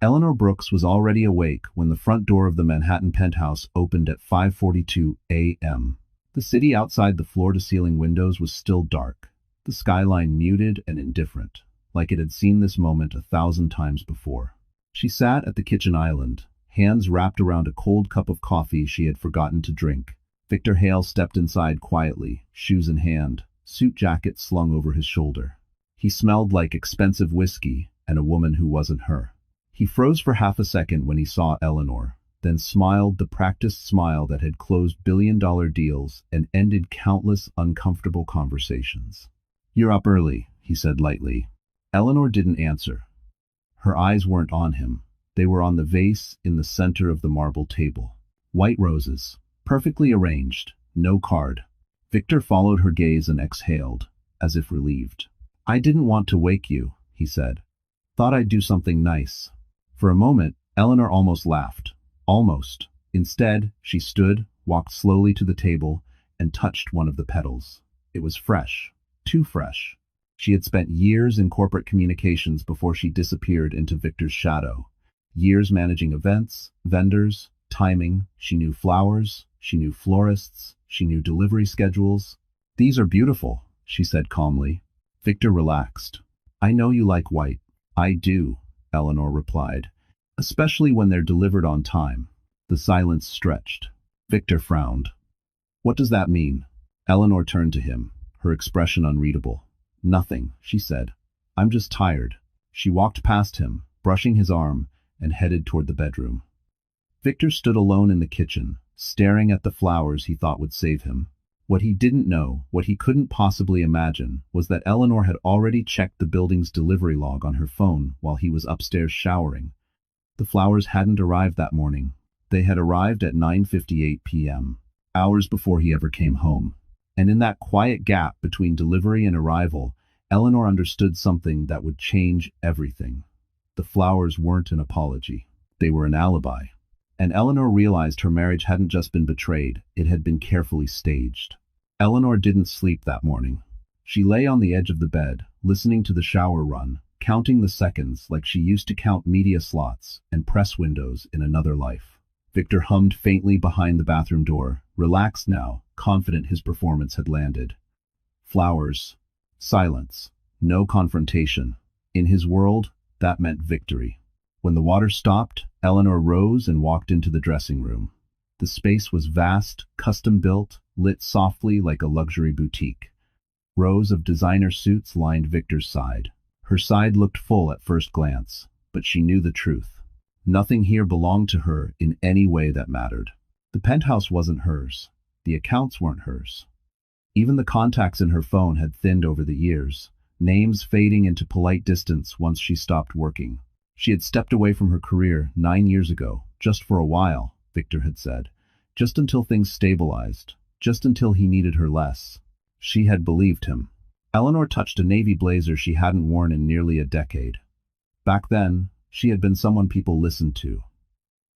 Eleanor Brooks was already awake when the front door of the Manhattan penthouse opened at 5:42 a.m. The city outside the floor-to-ceiling windows was still dark, the skyline muted and indifferent, like it had seen this moment 1,000 times before. She sat at the kitchen island, hands wrapped around a cold cup of coffee she had forgotten to drink. Victor Hale stepped inside quietly, shoes in hand, suit jacket slung over his shoulder. He smelled like expensive whiskey and a woman who wasn't her. He froze for half a second when he saw Eleanor, then smiled the practiced smile that had closed billion-dollar deals and ended countless uncomfortable conversations. "You're up early," he said lightly. Eleanor didn't answer. Her eyes weren't on him. They were on the vase in the center of the marble table. White roses, perfectly arranged, no card. Victor followed her gaze and exhaled, as if relieved. "I didn't want to wake you," he said. "Thought I'd do something nice." For a moment, Eleanor almost laughed. Almost. Instead, she stood, walked slowly to the table, and touched one of the petals. It was fresh. Too fresh. She had spent years in corporate communications before she disappeared into Victor's shadow. Years managing events, vendors, timing. She knew flowers, she knew florists, she knew delivery schedules. "These are beautiful," she said calmly. Victor relaxed. "I know you like white." "I do," Eleanor replied, "especially when they're delivered on time." The silence stretched. Victor frowned. "What does that mean?" Eleanor turned to him, her expression unreadable. "Nothing," she said. "I'm just tired." She walked past him, brushing his arm, and headed toward the bedroom. Victor stood alone in the kitchen, staring at the flowers he thought would save him. What he didn't know, what he couldn't possibly imagine, was that Eleanor had already checked the building's delivery log on her phone while he was upstairs showering. The flowers hadn't arrived that morning. They had arrived at 9:58 p.m., hours before he ever came home. And in that quiet gap between delivery and arrival, Eleanor understood something that would change everything. The flowers weren't an apology. They were an alibi. And Eleanor realized her marriage hadn't just been betrayed, it had been carefully staged. Eleanor didn't sleep that morning. She lay on the edge of the bed, listening to the shower run, counting the seconds like she used to count media slots and press windows in another life. Victor hummed faintly behind the bathroom door, relaxed now, confident his performance had landed. Flowers. Silence. No confrontation. In his world, that meant victory. When the water stopped, Eleanor rose and walked into the dressing room. The space was vast, custom-built, lit softly like a luxury boutique. Rows of designer suits lined Victor's side. Her side looked full at first glance, but she knew the truth. Nothing here belonged to her in any way that mattered. The penthouse wasn't hers. The accounts weren't hers. Even the contacts in her phone had thinned over the years, names fading into polite distance once she stopped working. She had stepped away from her career 9 years ago, just for a while, Victor had said, just until things stabilized, just until he needed her less. She had believed him. Eleanor touched a navy blazer she hadn't worn in nearly a decade. Back then, she had been someone people listened to.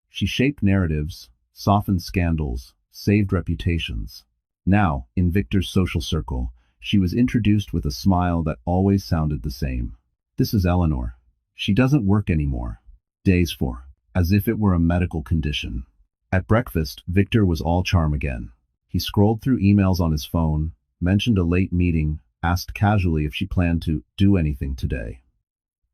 She shaped narratives, softened scandals, saved reputations. Now, in Victor's social circle, she was introduced with a smile that always sounded the same. "This is Eleanor. She doesn't work anymore." Days for, as if it were a medical condition. At breakfast, Victor was all charm again. He scrolled through emails on his phone, mentioned a late meeting, asked casually if she planned to do anything today.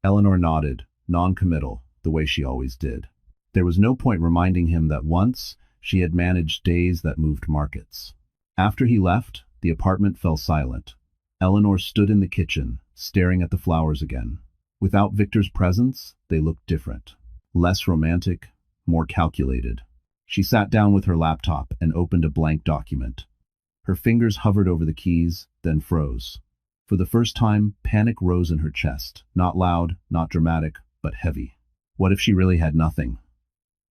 Eleanor nodded, non-committal, the way she always did. There was no point reminding him that once, she had managed days that moved markets. After he left, the apartment fell silent. Eleanor stood in the kitchen, staring at the flowers again. Without Victor's presence, they looked different. Less romantic, more calculated. She sat down with her laptop and opened a blank document. Her fingers hovered over the keys, then froze. For the first time, panic rose in her chest. Not loud, not dramatic, but heavy. What if she really had nothing?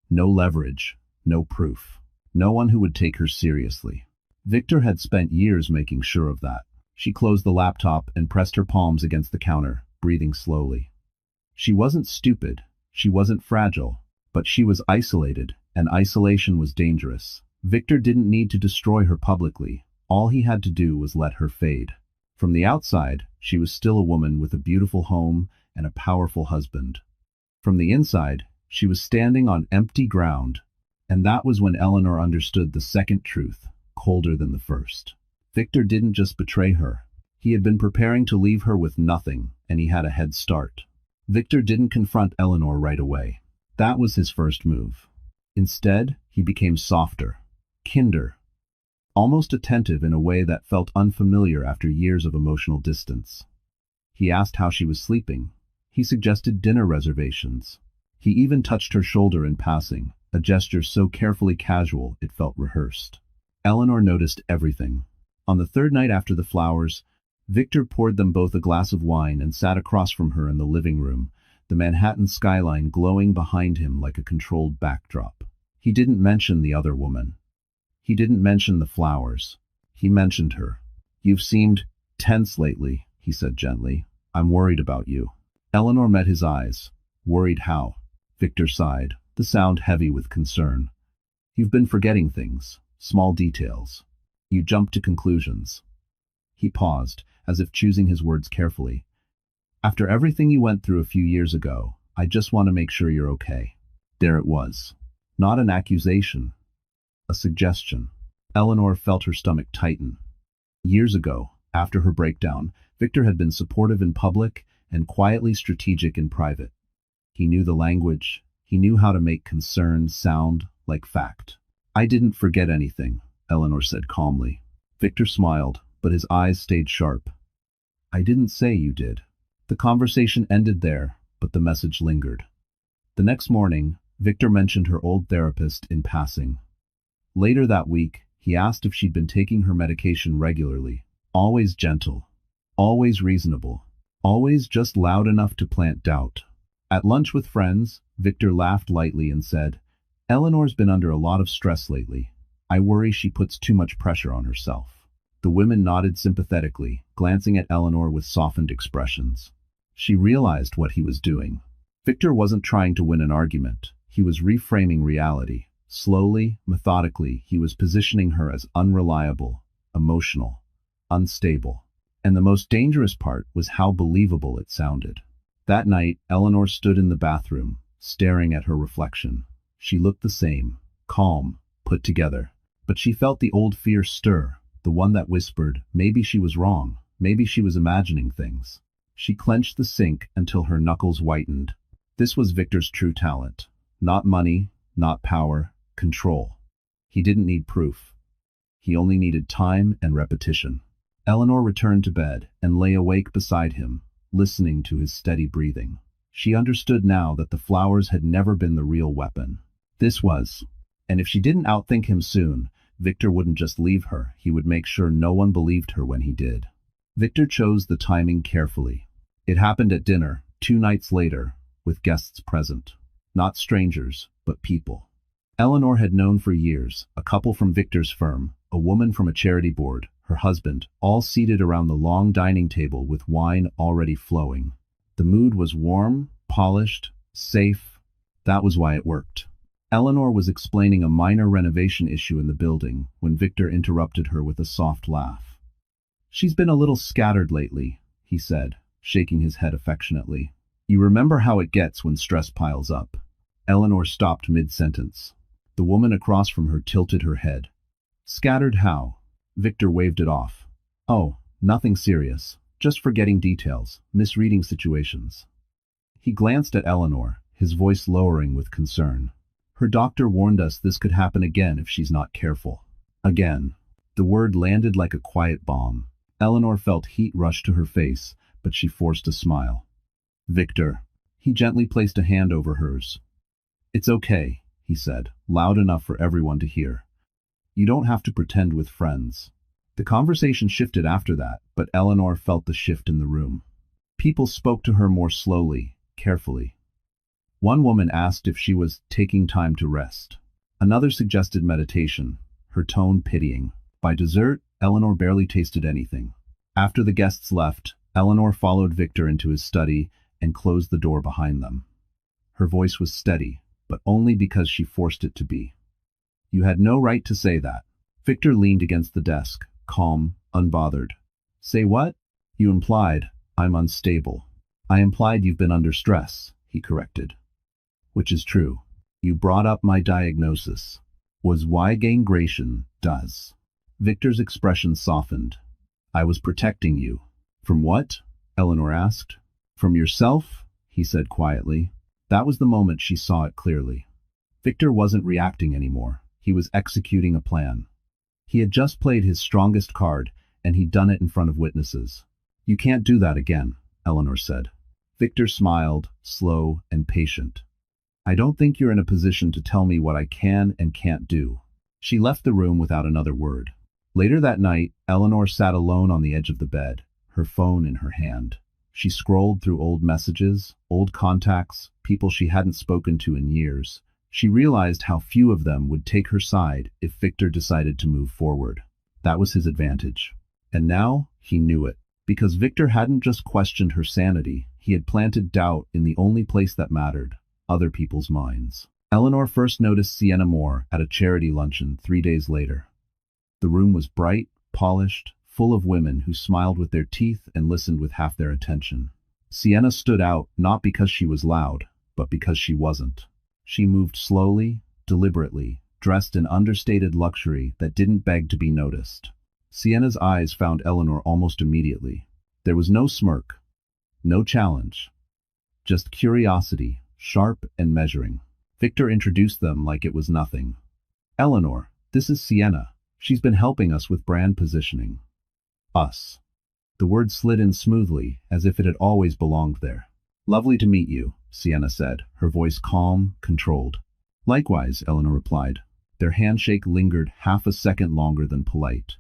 No leverage, no proof. No one who would take her seriously. Victor had spent years making sure of that. She closed the laptop and pressed her palms against the counter, breathing slowly. She wasn't stupid, she wasn't fragile, but she was isolated, and isolation was dangerous. Victor didn't need to destroy her publicly. All he had to do was let her fade. From the outside, she was still a woman with a beautiful home and a powerful husband. From the inside, She was standing on empty ground, and that was when Eleanor understood the second truth, colder than the first. Victor didn't just betray her. He had been preparing to leave her with nothing, and he had a head start. Victor didn't confront Eleanor right away. That was his first move. Instead, he became softer, kinder, almost attentive in a way that felt unfamiliar after years of emotional distance. He asked how she was sleeping. He suggested dinner reservations. He even touched her shoulder in passing, a gesture so carefully casual it felt rehearsed. Eleanor noticed everything. On the third night after the flowers, Victor poured them both a glass of wine and sat across from her in the living room, the Manhattan skyline glowing behind him like a controlled backdrop. He didn't mention the other woman. He didn't mention the flowers. He mentioned her. "You've seemed tense lately," he said gently. "I'm worried about you." Eleanor met his eyes. "Worried how?" Victor sighed, the sound heavy with concern. "You've been forgetting things, small details. You jump to conclusions." He paused, as if choosing his words carefully. "After everything you went through a few years ago, I just want to make sure you're okay." There it was. Not an accusation. A suggestion. Eleanor felt her stomach tighten. Years ago, after her breakdown, Victor had been supportive in public and quietly strategic in private. He knew the language. He knew how to make concern sound like fact. "I didn't forget anything," Eleanor said calmly. Victor smiled, but his eyes stayed sharp. "I didn't say you did." The conversation ended there, but the message lingered. The next morning, Victor mentioned her old therapist in passing. Later that week, he asked if she'd been taking her medication regularly. Always gentle. Always reasonable. Always just loud enough to plant doubt. At lunch with friends, Victor laughed lightly and said, "Eleanor's been under a lot of stress lately. I worry she puts too much pressure on herself." The women nodded sympathetically, glancing at Eleanor with softened expressions. She realized what he was doing. Victor wasn't trying to win an argument. He was reframing reality. Slowly, methodically, he was positioning her as unreliable, emotional, unstable. And the most dangerous part was how believable it sounded. That night, Eleanor stood in the bathroom, staring at her reflection. She looked the same, calm, put together. But she felt the old fear stir, the one that whispered, maybe she was wrong, maybe she was imagining things. She clenched the sink until her knuckles whitened. This was Victor's true talent. Not money, not power, control. He didn't need proof. He only needed time and repetition. Eleanor returned to bed and lay awake beside him, listening to his steady breathing. She understood now that the flowers had never been the real weapon. This was. And if she didn't outthink him soon, Victor wouldn't just leave her, he would make sure no one believed her when he did. Victor chose the timing carefully. It happened at dinner, 2 nights later, with guests present. Not strangers, but people. Eleanor had known for years, a couple from Victor's firm, a woman from a charity board, her husband, all seated around the long dining table with wine already flowing. The mood was warm, polished, safe. That was why it worked. Eleanor was explaining a minor renovation issue in the building when Victor interrupted her with a soft laugh. "She's been a little scattered lately," he said, shaking his head affectionately. "You remember how it gets when stress piles up." Eleanor stopped mid-sentence. The woman across from her tilted her head. "Scattered how?" Victor waved it off. "Oh, nothing serious. Just forgetting details, misreading situations." He glanced at Eleanor, his voice lowering with concern. "Her doctor warned us this could happen again if she's not careful." Again. The word landed like a quiet bomb. Eleanor felt heat rush to her face, but she forced a smile. "Victor." He gently placed a hand over hers. "It's okay," he said, loud enough for everyone to hear. "You don't have to pretend with friends." The conversation shifted after that, but Eleanor felt the shift in the room. People spoke to her more slowly, carefully. One woman asked if she was taking time to rest. Another suggested meditation, her tone pitying. By dessert, Eleanor barely tasted anything. After the guests left, Eleanor followed Victor into his study and closed the door behind them. Her voice was steady, but only because she forced it to be. "You had no right to say that." Victor leaned against the desk, calm, unbothered. "Say what?" "You implied I'm unstable." "I implied you've been under stress," he corrected. Which is true. You brought up my diagnosis. Was why gangration does. Victor's expression softened. I was protecting you. From what? Eleanor asked. From yourself? He said quietly. That was the moment she saw it clearly. Victor wasn't reacting anymore. He was executing a plan. He had just played his strongest card, and he'd done it in front of witnesses. You can't do that again, Eleanor said. Victor smiled, slow and patient. I don't think you're in a position to tell me what I can and can't do. She left the room without another word. Later that night, Eleanor sat alone on the edge of the bed, her phone in her hand. She scrolled through old messages, old contacts, people she hadn't spoken to in years. She realized how few of them would take her side if Victor decided to move forward. That was his advantage. And now, he knew it. Because Victor hadn't just questioned her sanity, he had planted doubt in the only place that mattered, other people's minds. Eleanor first noticed Sienna Moore at a charity luncheon 3 days later. The room was bright, polished, full of women who smiled with their teeth and listened with half their attention. Sienna stood out not because she was loud, but because she wasn't. She moved slowly, deliberately, dressed in understated luxury that didn't beg to be noticed. Sienna's eyes found Eleanor almost immediately. There was no smirk, no challenge, just curiosity, sharp and measuring. Victor introduced them like it was nothing. Eleanor, this is Sienna. She's been helping us with brand positioning. Us. The word slid in smoothly, as if it had always belonged there. Lovely to meet you, Sienna said, her voice calm, controlled. Likewise, Eleanor replied. Their handshake lingered half a second longer than polite.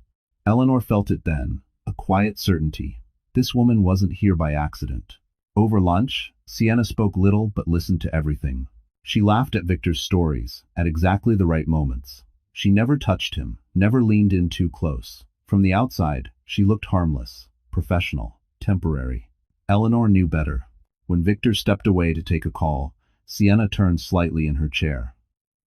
Eleanor felt it then, a quiet certainty. This woman wasn't here by accident. Over lunch, Sienna spoke little but listened to everything. She laughed at Victor's stories, at exactly the right moments. She never touched him, never leaned in too close. From the outside, she looked harmless, professional, temporary. Eleanor knew better. When Victor stepped away to take a call, Sienna turned slightly in her chair.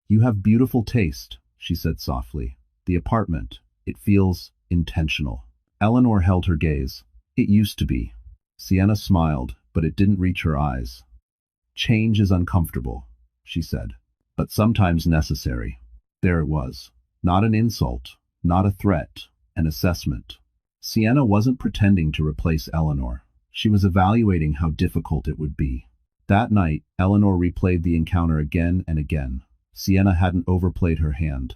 You have beautiful taste, she said softly. The apartment, it feels intentional. Eleanor held her gaze. It used to be. Sienna smiled, but it didn't reach her eyes. Change is uncomfortable, she said, but sometimes necessary. There it was. Not an insult, not a threat, an assessment. Sienna wasn't pretending to replace Eleanor. She was evaluating how difficult it would be. That night, Eleanor replayed the encounter again and again. Sienna hadn't overplayed her hand.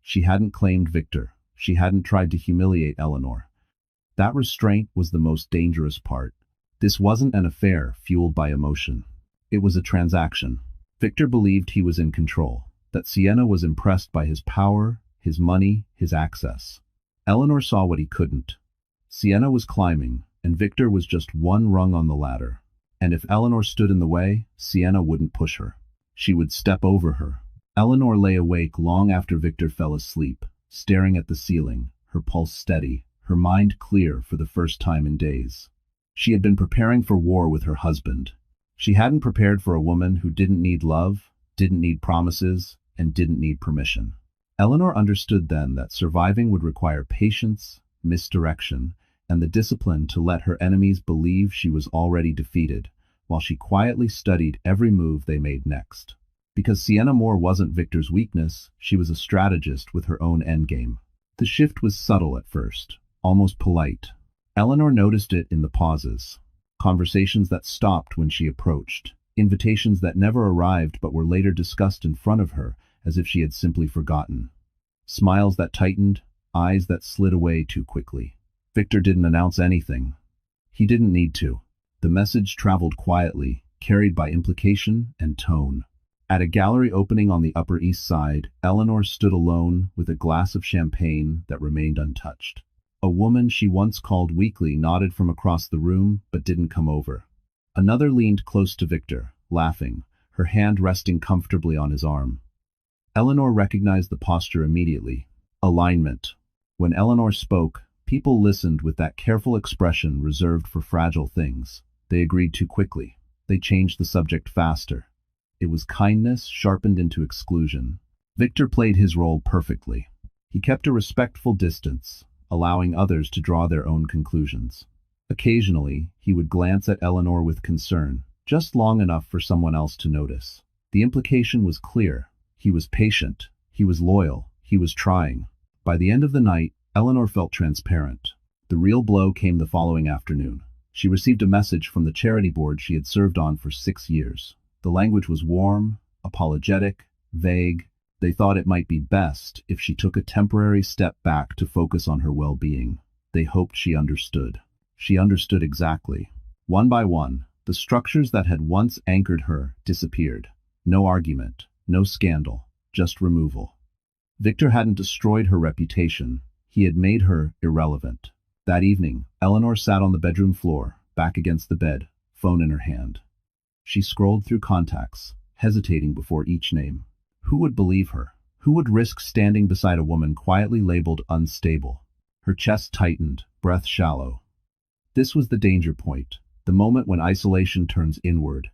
She hadn't claimed Victor. She hadn't tried to humiliate Eleanor. That restraint was the most dangerous part. This wasn't an affair fueled by emotion. It was a transaction. Victor believed he was in control, that Sienna was impressed by his power, his money, his access. Eleanor saw what he couldn't. Sienna was climbing, and Victor was just one rung on the ladder. And if Eleanor stood in the way, Sienna wouldn't push her. She would step over her. Eleanor lay awake long after Victor fell asleep, staring at the ceiling, her pulse steady, her mind clear for the first time in days. She had been preparing for war with her husband. She hadn't prepared for a woman who didn't need love, didn't need promises, and didn't need permission. Eleanor understood then that surviving would require patience, misdirection, and the discipline to let her enemies believe she was already defeated, while she quietly studied every move they made next. Because Sienna Moore wasn't Victor's weakness, she was a strategist with her own endgame. The shift was subtle at first, almost polite. Eleanor noticed it in the pauses. Conversations that stopped when she approached. Invitations that never arrived but were later discussed in front of her as if she had simply forgotten. Smiles that tightened, eyes that slid away too quickly. Victor didn't announce anything. He didn't need to. The message traveled quietly, carried by implication and tone. At a gallery opening on the Upper East Side, Eleanor stood alone with a glass of champagne that remained untouched. A woman she once called weakly nodded from across the room but didn't come over. Another leaned close to Victor, laughing, her hand resting comfortably on his arm. Eleanor recognized the posture immediately. Alignment. When Eleanor spoke, people listened with that careful expression reserved for fragile things. They agreed too quickly. They changed the subject faster. It was kindness sharpened into exclusion. Victor played his role perfectly. He kept a respectful distance, allowing others to draw their own conclusions. Occasionally, he would glance at Eleanor with concern, just long enough for someone else to notice. The implication was clear. He was patient. He was loyal. He was trying. By the end of the night, Eleanor felt transparent. The real blow came the following afternoon. She received a message from the charity board she had served on for 6 years. The language was warm, apologetic, vague. They thought it might be best if she took a temporary step back to focus on her well-being. They hoped she understood. She understood exactly. One by one, the structures that had once anchored her disappeared. No argument, no scandal, just removal. Victor hadn't destroyed her reputation. He had made her irrelevant. That evening, Eleanor sat on the bedroom floor, back against the bed, phone in her hand. She scrolled through contacts, hesitating before each name. Who would believe her? Who would risk standing beside a woman quietly labeled unstable? Her chest tightened, breath shallow. This was the danger point, the moment when isolation turns inward,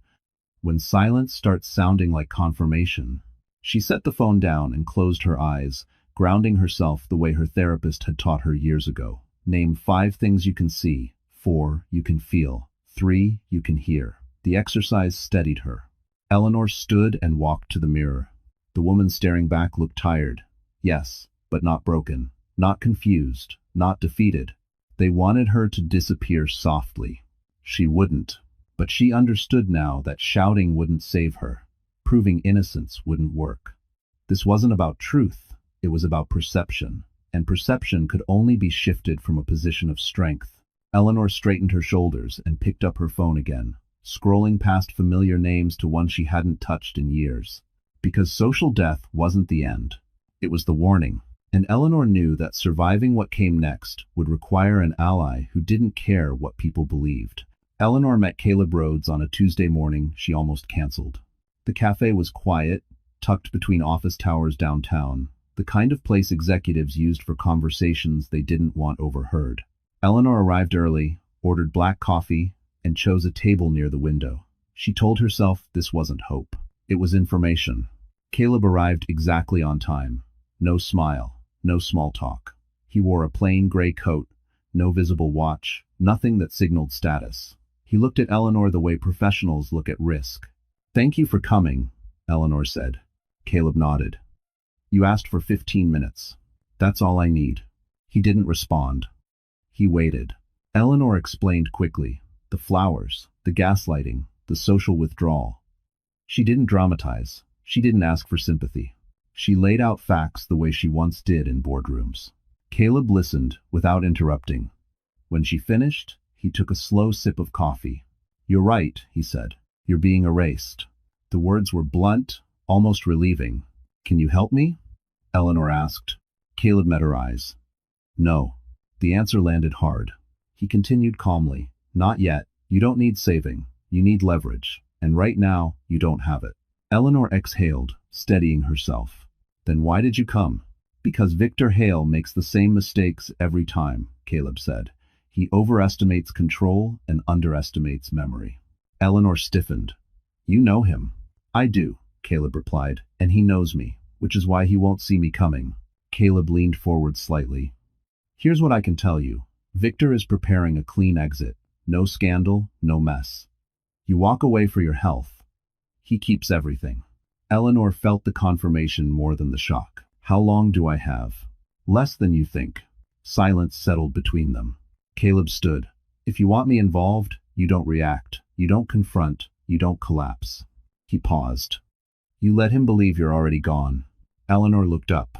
when silence starts sounding like confirmation. She set the phone down and closed her eyes, grounding herself the way her therapist had taught her years ago. Name 5 things you can see, 4 you can feel, 3 you can hear. The exercise steadied her. Eleanor stood and walked to the mirror. The woman staring back looked tired. Yes, but not broken, not confused, not defeated. They wanted her to disappear softly. She wouldn't. But she understood now that shouting wouldn't save her. Proving innocence wouldn't work. This wasn't about truth. It was about perception. And perception could only be shifted from a position of strength. Eleanor straightened her shoulders and picked up her phone again, scrolling past familiar names to one she hadn't touched in years. Because social death wasn't the end. It was the warning. And Eleanor knew that surviving what came next would require an ally who didn't care what people believed. Eleanor met Caleb Rhodes on a Tuesday morning she almost canceled. The cafe was quiet, tucked between office towers downtown, the kind of place executives used for conversations they didn't want overheard. Eleanor arrived early, ordered black coffee, and chose a table near the window. She told herself this wasn't hope. It was information. Caleb arrived exactly on time. No smile, no small talk. He wore a plain gray coat, no visible watch, nothing that signaled status. He looked at Eleanor the way professionals look at risk. "Thank you for coming," Eleanor said. Caleb nodded. "You asked for 15 minutes. That's all I need." He didn't respond. He waited. Eleanor explained quickly. The flowers, the gaslighting, the social withdrawal. She didn't dramatize. She didn't ask for sympathy. She laid out facts the way she once did in boardrooms. Caleb listened without interrupting. When she finished, he took a slow sip of coffee. "You're right," he said. "You're being erased." The words were blunt, almost relieving. "Can you help me?" Eleanor asked. Caleb met her eyes. "No." The answer landed hard. He continued calmly. "Not yet. You don't need saving. You need leverage. And right now, you don't have it." Eleanor exhaled, steadying herself. "Then why did you come?" "Because Victor Hale makes the same mistakes every time," Caleb said. "He overestimates control and underestimates memory." Eleanor stiffened. "You know him." "I do," Caleb replied, "and he knows me, which is why he won't see me coming." Caleb leaned forward slightly. "Here's what I can tell you. Victor is preparing a clean exit. No scandal, no mess. You walk away for your health. He keeps everything." Eleanor felt the confirmation more than the shock. "How long do I have?" "Less than you think." Silence settled between them. Caleb stood. "If you want me involved, you don't react. You don't confront. You don't collapse." He paused. "You let him believe you're already gone." Eleanor looked up.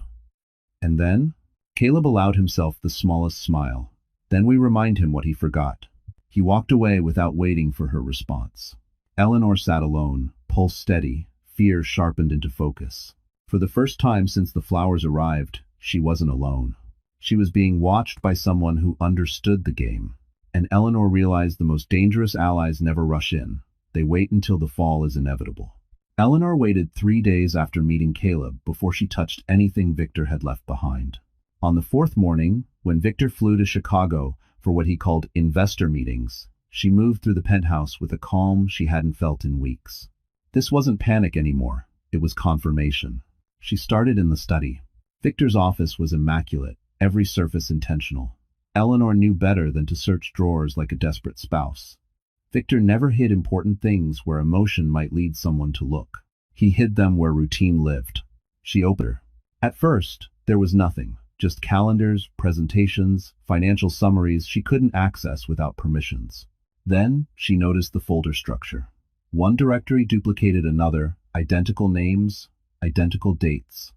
"And then?" Caleb allowed himself the smallest smile. "Then we remind him what he forgot." He walked away without waiting for her response. Eleanor sat alone, pulse steady, fear sharpened into focus. For the first time since the flowers arrived, she wasn't alone. She was being watched by someone who understood the game. And Eleanor realized the most dangerous allies never rush in. They wait until the fall is inevitable. Eleanor waited 3 days after meeting Caleb before she touched anything Victor had left behind. On the 4th morning, when Victor flew to Chicago for what he called investor meetings, she moved through the penthouse with a calm she hadn't felt in weeks. This wasn't panic anymore. It was confirmation. She started in the study. Victor's office was immaculate, every surface intentional. Eleanor knew better than to search drawers like a desperate spouse. Victor never hid important things where emotion might lead someone to look. He hid them where routine lived. She opened her. At first, there was nothing, just calendars, presentations, financial summaries she couldn't access without permissions. Then, she noticed the folder structure. One directory duplicated another, identical names, identical dates.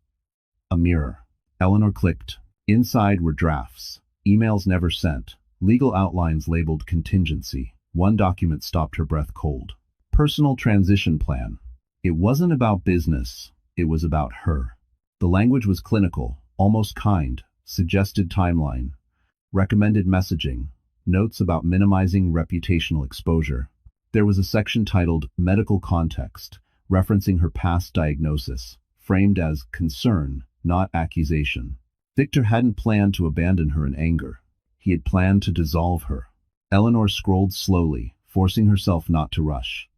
A mirror. Eleanor clicked. Inside were drafts, emails never sent, legal outlines labeled contingency. One document stopped her breath cold. Personal transition plan. It wasn't about business, it was about her. The language was clinical, almost kind, suggested timeline, recommended messaging, notes about minimizing reputational exposure. There was a section titled Medical Context, referencing her past diagnosis, framed as concern, not accusation. Victor hadn't planned to abandon her in anger. He had planned to dissolve her. Eleanor scrolled slowly, forcing herself not to rush.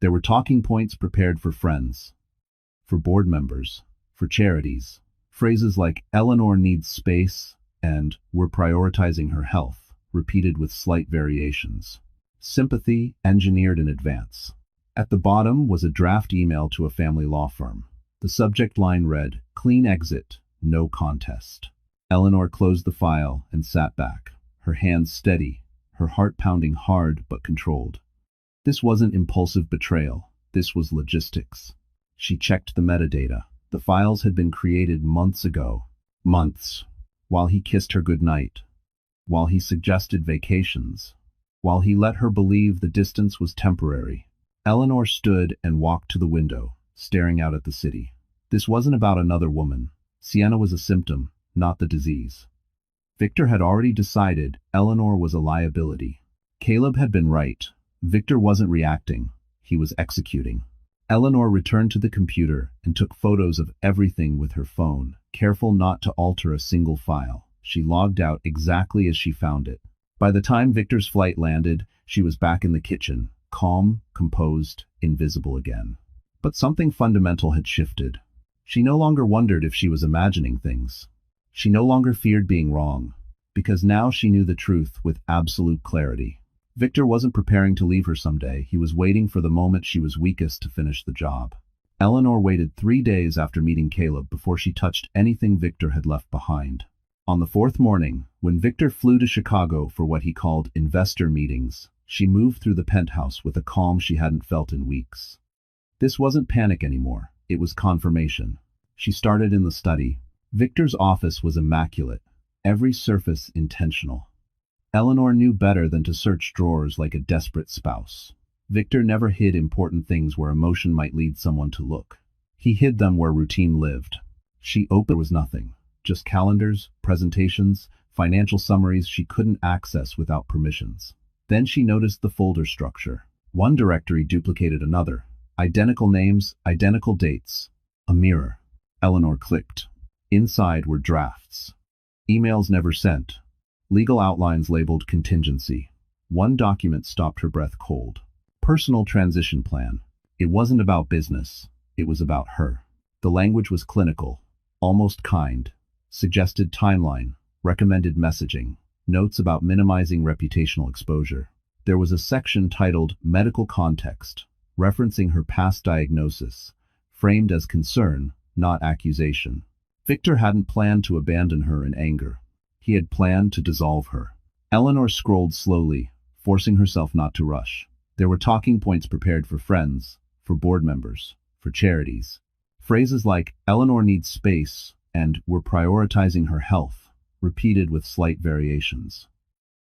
There were talking points prepared for friends, for board members, for charities. Phrases like Eleanor needs space and we're prioritizing her health, repeated with slight variations. Sympathy engineered in advance. At the bottom was a draft email to a family law firm. The subject line read, "Clean exit, no contest." Eleanor closed the file and sat back, her hands steady, her heart pounding hard but controlled. This wasn't impulsive betrayal, this was logistics. She checked the metadata. The files had been created months ago. Months. While he kissed her goodnight. While he suggested vacations. While he let her believe the distance was temporary. Eleanor stood and walked to the window, staring out at the city. This wasn't about another woman. Sienna was a symptom, not the disease. Victor had already decided Eleanor was a liability. Caleb had been right. Victor wasn't reacting, he was executing. Eleanor returned to the computer and took photos of everything with her phone, careful not to alter a single file. She logged out exactly as she found it. By the time Victor's flight landed, she was back in the kitchen, calm, composed, invisible again. But something fundamental had shifted. She no longer wondered if she was imagining things. She no longer feared being wrong, because now she knew the truth with absolute clarity. Victor wasn't preparing to leave her someday, he was waiting for the moment she was weakest to finish the job. Eleanor waited 3 days after meeting Caleb before she touched anything Victor had left behind. On the 4th morning, when Victor flew to Chicago for what he called investor meetings, she moved through the penthouse with a calm she hadn't felt in weeks. This wasn't panic anymore, it was confirmation. She started in the study. Victor's office was immaculate, every surface intentional. Eleanor knew better than to search drawers like a desperate spouse. Victor never hid important things where emotion might lead someone to look. He hid them where routine lived. She opened. There was nothing, just calendars, presentations, financial summaries she couldn't access without permissions. Then she noticed the folder structure. One directory duplicated another. Identical names, identical dates. A mirror. Eleanor clicked. Inside were drafts. Emails never sent. Legal outlines labeled contingency. One document stopped her breath cold. Personal transition plan. It wasn't about business. It was about her. The language was clinical, almost kind, suggested timeline, recommended messaging, notes about minimizing reputational exposure. There was a section titled Medical Context, referencing her past diagnosis, framed as concern, not accusation. Victor hadn't planned to abandon her in anger. He had planned to dissolve her. Eleanor scrolled slowly, forcing herself not to rush. There were talking points prepared for friends, for board members, for charities. Phrases like Eleanor needs space and we're prioritizing her health, repeated with slight variations.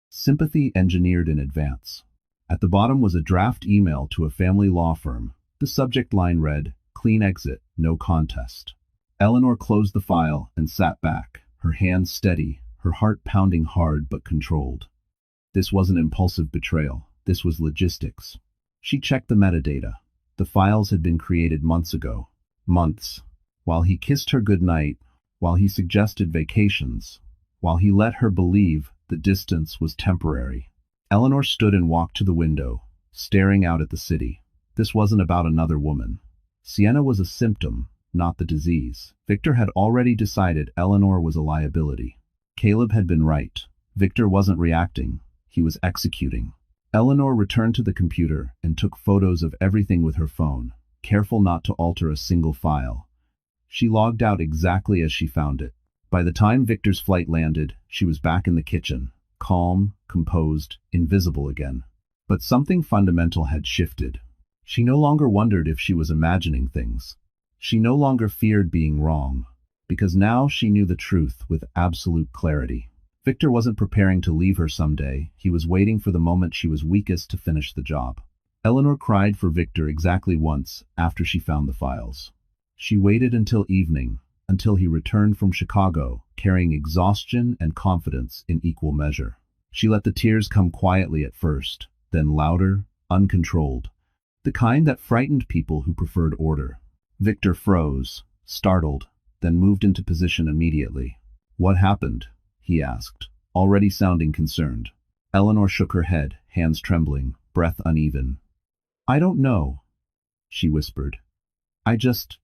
Sympathy engineered in advance. At the bottom was a draft email to a family law firm. The subject line read, "Clean exit, no contest." Eleanor closed the file and sat back, her hands steady, her heart pounding hard but controlled. This wasn't impulsive betrayal, this was logistics. She checked the metadata. The files had been created months ago. Months. While he kissed her goodnight, while he suggested vacations, while he let her believe the distance was temporary. Eleanor stood and walked to the window, staring out at the city. This wasn't about another woman. Sienna was a symptom, not the disease. Victor had already decided Eleanor was a liability. Caleb had been right. Victor wasn't reacting, he was executing. Eleanor returned to the computer and took photos of everything with her phone, careful not to alter a single file. She logged out exactly as she found it. By the time Victor's flight landed, she was back in the kitchen, calm, composed, invisible again. But something fundamental had shifted. She no longer wondered if she was imagining things. She no longer feared being wrong, because now she knew the truth with absolute clarity. Victor wasn't preparing to leave her someday, he was waiting for the moment she was weakest to finish the job. Eleanor cried for Victor exactly once after she found the files. She waited until evening, until he returned from Chicago, carrying exhaustion and confidence in equal measure. She let the tears come quietly at first, then louder, uncontrolled, the kind that frightened people who preferred order. Victor froze, startled, then moved into position immediately. "What happened?" he asked, already sounding concerned. Eleanor shook her head, hands trembling, breath uneven. "I don't know," she whispered. "I just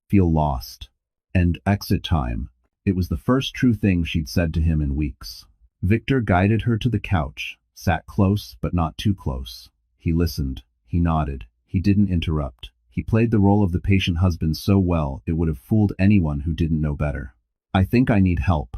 feel lost." And exit time. It was the first true thing she'd said to him in weeks. Victor guided her to the couch, sat close but not too close. He listened, he nodded, he didn't interrupt. He played the role of the patient husband so well it would have fooled anyone who didn't know better. "I think I need help,"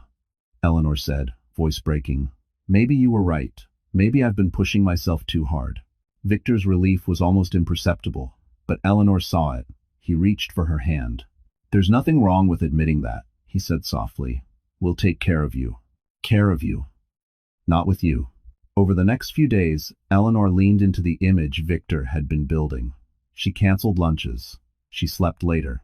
Eleanor said, voice breaking. "Maybe you were right. Maybe I've been pushing myself too hard." Victor's relief was almost imperceptible, but Eleanor saw it. He reached for her hand. "There's nothing wrong with admitting that," he said softly. "We'll take care of you." Care of you. Not with you. Over the next few days, Eleanor leaned into the image Victor had been building. She canceled lunches. She slept later.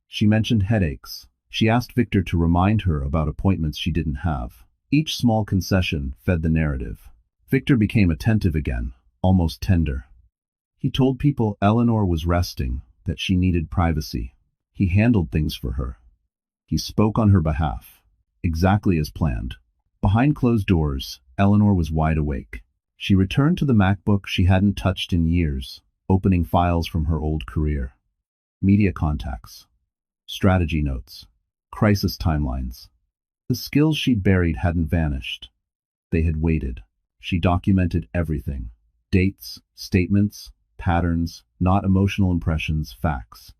She mentioned headaches. She asked Victor to remind her about appointments she didn't have. Each small concession fed the narrative. Victor became attentive again, almost tender. He told people Eleanor was resting, that she needed privacy. He handled things for her. He spoke on her behalf, exactly as planned. Behind closed doors, Eleanor was wide awake. She returned to the MacBook she hadn't touched in years, opening files from her old career. Media contacts, strategy notes, crisis timelines. The skills she'd buried hadn't vanished. They had waited. She documented everything. Dates, statements, patterns, not emotional impressions, facts.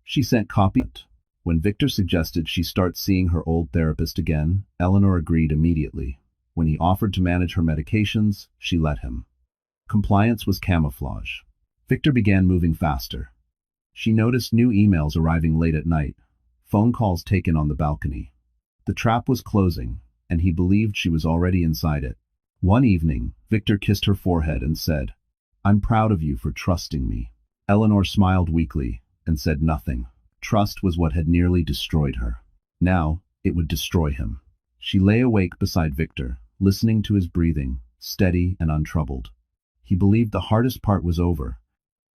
She sent copies. When Victor suggested she start seeing her old therapist again, Eleanor agreed immediately. When he offered to manage her medications, she let him. Compliance was camouflage. Victor began moving faster. She noticed new emails arriving late at night, phone calls taken on the balcony. The trap was closing, and he believed she was already inside it. One evening, Victor kissed her forehead and said, "I'm proud of you for trusting me." Eleanor smiled weakly and said nothing. Trust was what had nearly destroyed her. Now, it would destroy him. She lay awake beside Victor, listening to his breathing, steady and untroubled. He believed the hardest part was over,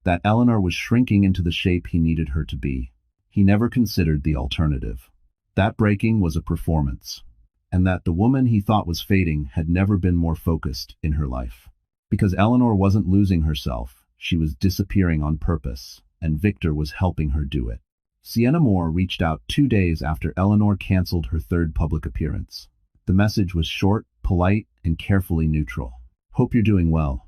that Eleanor was shrinking into the shape he needed her to be. He never considered the alternative. That breaking was a performance, and that the woman he thought was fading had never been more focused in her life. Because Eleanor wasn't losing herself, she was disappearing on purpose, and Victor was helping her do it. Sienna Moore reached out 2 days after Eleanor canceled her third public appearance. The message was short, polite, and carefully neutral. "Hope you're doing well.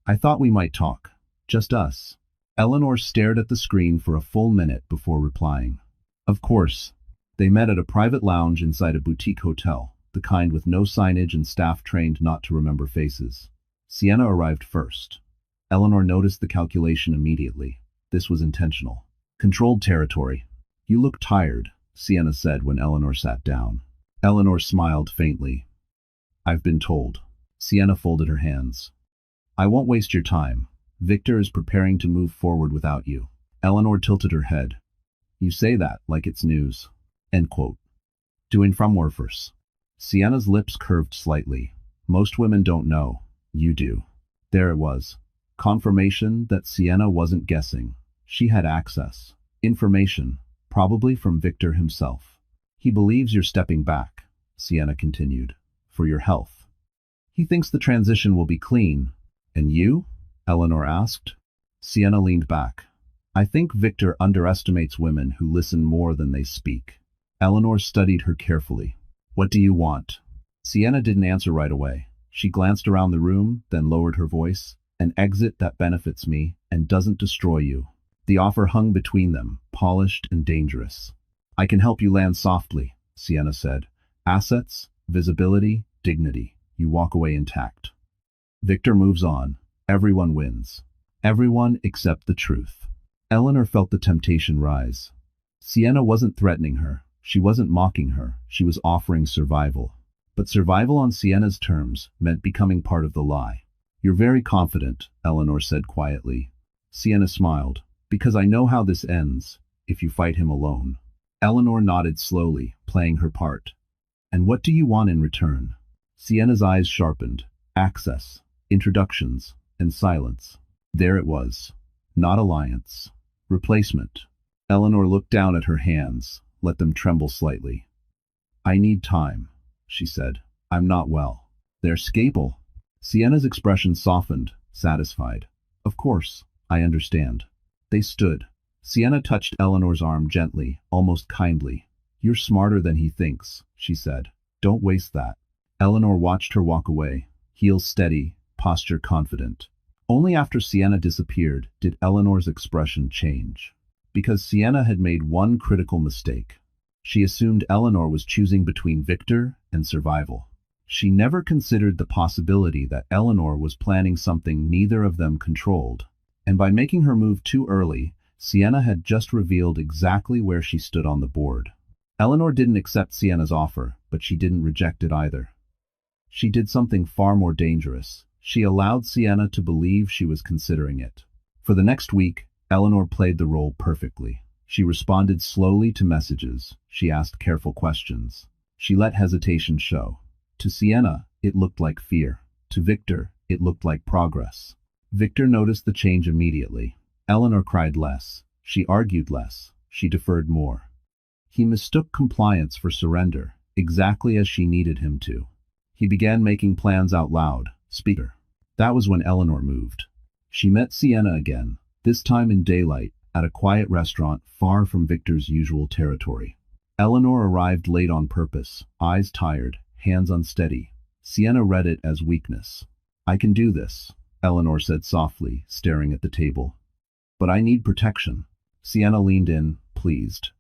I thought we might talk. Just us." Eleanor stared at the screen for a full minute before replying. Of course. They met at a private lounge inside a boutique hotel, the kind with no signage and staff trained not to remember faces. Sienna arrived first. Eleanor noticed the calculation immediately. This was intentional. "Controlled territory. You look tired," Sienna said when Eleanor sat down. Eleanor smiled faintly. "I've been told." Sienna folded her hands. "I won't waste your time. Victor is preparing to move forward without you." Eleanor tilted her head. "You say that like it's news." End quote. "Doing from Werfers." Sienna's lips curved slightly. "Most women don't know. You do." There it was. Confirmation that Sienna wasn't guessing. She had access. Information, probably from Victor himself. "He believes you're stepping back," Sienna continued, "for your health. He thinks the transition will be clean." "And you?" Eleanor asked. Sienna leaned back. "I think Victor underestimates women who listen more than they speak." Eleanor studied her carefully. "What do you want?" Sienna didn't answer right away. She glanced around the room, then lowered her voice. "An exit that benefits me and doesn't destroy you." The offer hung between them, polished and dangerous. I can help you land softly, Sienna said. Assets, visibility, dignity. You walk away intact. Victor moves on. Everyone wins. Everyone except the truth. Eleanor felt the temptation rise. Sienna wasn't threatening her. She wasn't mocking her. She was offering survival. But survival on Sienna's terms meant becoming part of the lie. You're very confident, Eleanor said quietly. Sienna smiled. Because I know how this ends, if you fight him alone. Eleanor nodded slowly, playing her part. And what do you want in return? Sienna's eyes sharpened. Access, introductions, and silence. There it was. Not alliance. Replacement. Eleanor looked down at her hands, let them tremble slightly. I need time, she said. I'm not well. They're scalpel. Sienna's expression softened, satisfied. Of course, I understand. They stood. Sienna touched Eleanor's arm gently, almost kindly. You're smarter than he thinks, she said. Don't waste that. Eleanor watched her walk away, heels steady, posture confident. Only after Sienna disappeared did Eleanor's expression change. Because Sienna had made one critical mistake. She assumed Eleanor was choosing between Victor and survival. She never considered the possibility that Eleanor was planning something neither of them controlled. And by making her move too early, Sienna had just revealed exactly where she stood on the board. Eleanor didn't accept Sienna's offer, but she didn't reject it either. She did something far more dangerous. She allowed Sienna to believe she was considering it. For the next week, Eleanor played the role perfectly. She responded slowly to messages. She asked careful questions. She let hesitation show. To Sienna, it looked like fear. To Victor, it looked like progress. Victor noticed the change immediately. Eleanor cried less. She argued less. She deferred more. He mistook compliance for surrender, exactly as she needed him to. He began making plans out loud. Speaker. That was when Eleanor moved. She met Sienna again, this time in daylight, at a quiet restaurant far from Victor's usual territory. Eleanor arrived late on purpose, eyes tired, hands unsteady. Sienna read it as weakness. I can do this, Eleanor said softly, staring at the table. But I need protection. Sienna leaned in, pleased.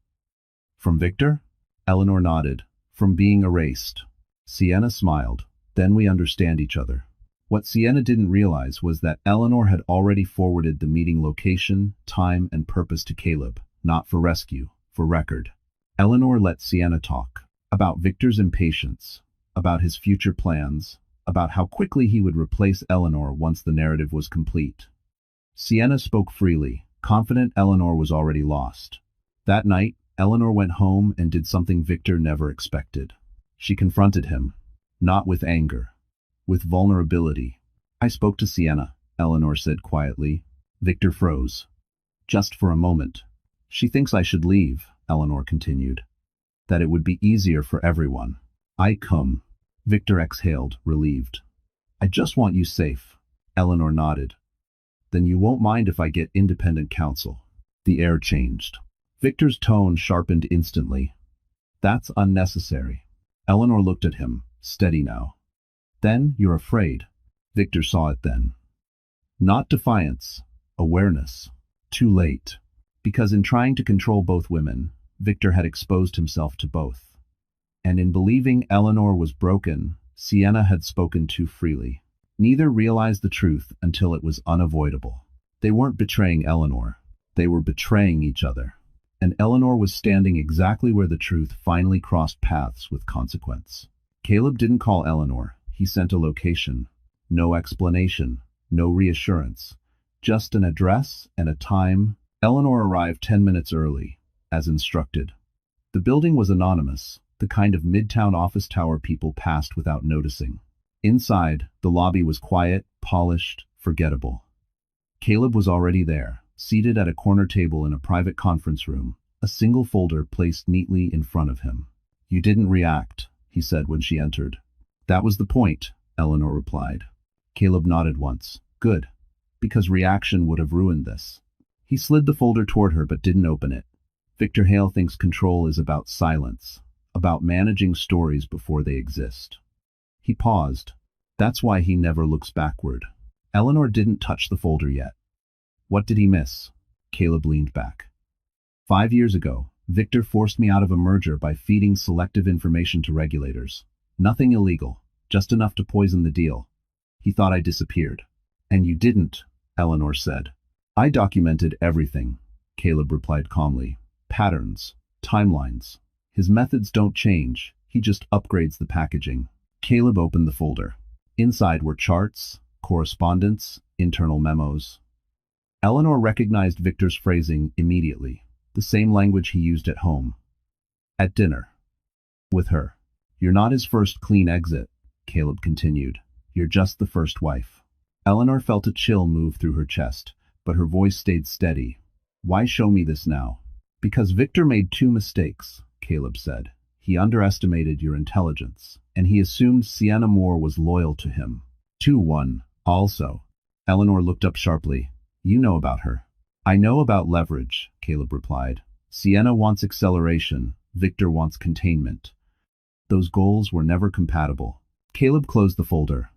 From Victor? Eleanor nodded. From being erased. Sienna smiled. Then we understand each other. What Sienna didn't realize was that Eleanor had already forwarded the meeting location, time, and purpose to Caleb, not for rescue, for record. Eleanor let Sienna talk. About Victor's impatience, about his future plans, about how quickly he would replace Eleanor once the narrative was complete. Sienna spoke freely, confident Eleanor was already lost. That night, Eleanor went home and did something Victor never expected. She confronted him, not with anger, with vulnerability. I spoke to Sienna, Eleanor said quietly. Victor froze. Just for a moment. She thinks I should leave, Eleanor continued. That it would be easier for everyone. I come. Victor exhaled, relieved. I just want you safe. Eleanor nodded. Then you won't mind if I get independent counsel. The air changed. Victor's tone sharpened instantly. That's unnecessary. Eleanor looked at him, steady now. Then you're afraid. Victor saw it then. Not defiance, awareness. Too late. Because in trying to control both women, Victor had exposed himself to both. And in believing Eleanor was broken, Sienna had spoken too freely. Neither realized the truth until it was unavoidable. They weren't betraying Eleanor. They were betraying each other. And Eleanor was standing exactly where the truth finally crossed paths with consequence. Caleb didn't call Eleanor. He sent a location. No explanation. No reassurance. Just an address and a time. Eleanor arrived 10 minutes early, as instructed. The building was anonymous, the kind of midtown office tower people passed without noticing. Inside, the lobby was quiet, polished, forgettable. Caleb was already there, seated at a corner table in a private conference room, a single folder placed neatly in front of him. You didn't react, he said when she entered. That was the point, Eleanor replied. Caleb nodded once. Good, because reaction would have ruined this. He slid the folder toward her but didn't open it. Victor Hale thinks control is about silence, about managing stories before they exist. He paused. That's why he never looks backward. Eleanor didn't touch the folder yet. What did he miss? Caleb leaned back. 5 years ago, Victor forced me out of a merger by feeding selective information to regulators. Nothing illegal, just enough to poison the deal. He thought I disappeared. And you didn't, Eleanor said. I documented everything, Caleb replied calmly. Patterns, timelines. His methods don't change, he just upgrades the packaging. Caleb opened the folder. Inside were charts, correspondence, internal memos. Eleanor recognized Victor's phrasing immediately, the same language he used at home. At dinner. With her. You're not his first clean exit, Caleb continued. You're just the first wife. Eleanor felt a chill move through her chest, but her voice stayed steady. Why show me this now? Because Victor made 2 mistakes, Caleb said. He underestimated your intelligence, and he assumed Sienna Moore was loyal to him. 2-1. Also. Eleanor looked up sharply. You know about her. I know about leverage, Caleb replied. Sienna wants acceleration, Victor wants containment. Those goals were never compatible. Caleb closed the folder.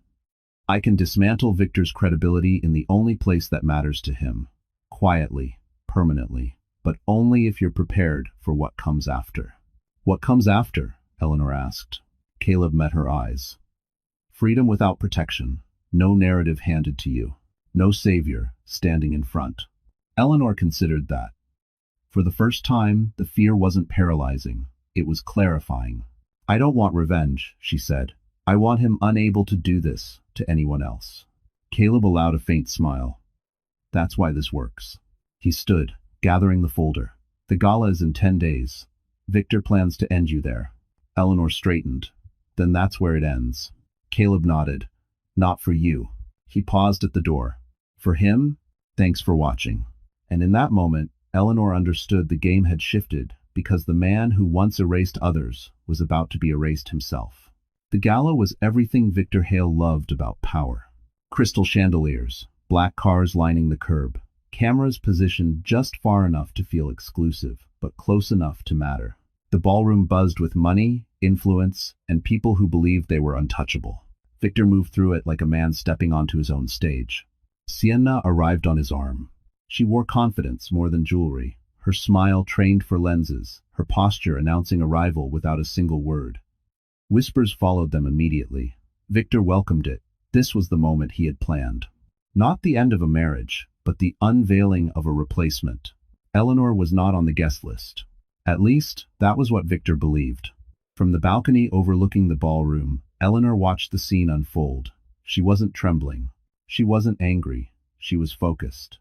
I can dismantle Victor's credibility in the only place that matters to him. Quietly, permanently, but only if you're prepared for what comes after. What comes after? Eleanor asked. Caleb met her eyes. Freedom without protection. No narrative handed to you. No savior standing in front. Eleanor considered that. For the first time, the fear wasn't paralyzing. It was clarifying. I don't want revenge, she said. I want him unable to do this to anyone else. Caleb allowed a faint smile. That's why this works. He stood, gathering the folder. The gala is in 10 days. Victor plans to end you there. Eleanor straightened. Then that's where it ends. Caleb nodded. Not for you. He paused at the door. For him, thanks for watching. And in that moment, Eleanor understood the game had shifted because the man who once erased others was about to be erased himself. The gala was everything Victor Hale loved about power. Crystal chandeliers, black cars lining the curb, cameras positioned just far enough to feel exclusive, but close enough to matter. The ballroom buzzed with money, influence, and people who believed they were untouchable. Victor moved through it like a man stepping onto his own stage. Sienna arrived on his arm. She wore confidence more than jewelry, her smile trained for lenses, her posture announcing arrival without a single word. Whispers followed them immediately. Victor welcomed it. This was the moment he had planned. Not the end of a marriage, but the unveiling of a replacement. Eleanor was not on the guest list. At least, that was what Victor believed. From the balcony overlooking the ballroom, Eleanor watched the scene unfold. She wasn't trembling. She wasn't angry. She was focused.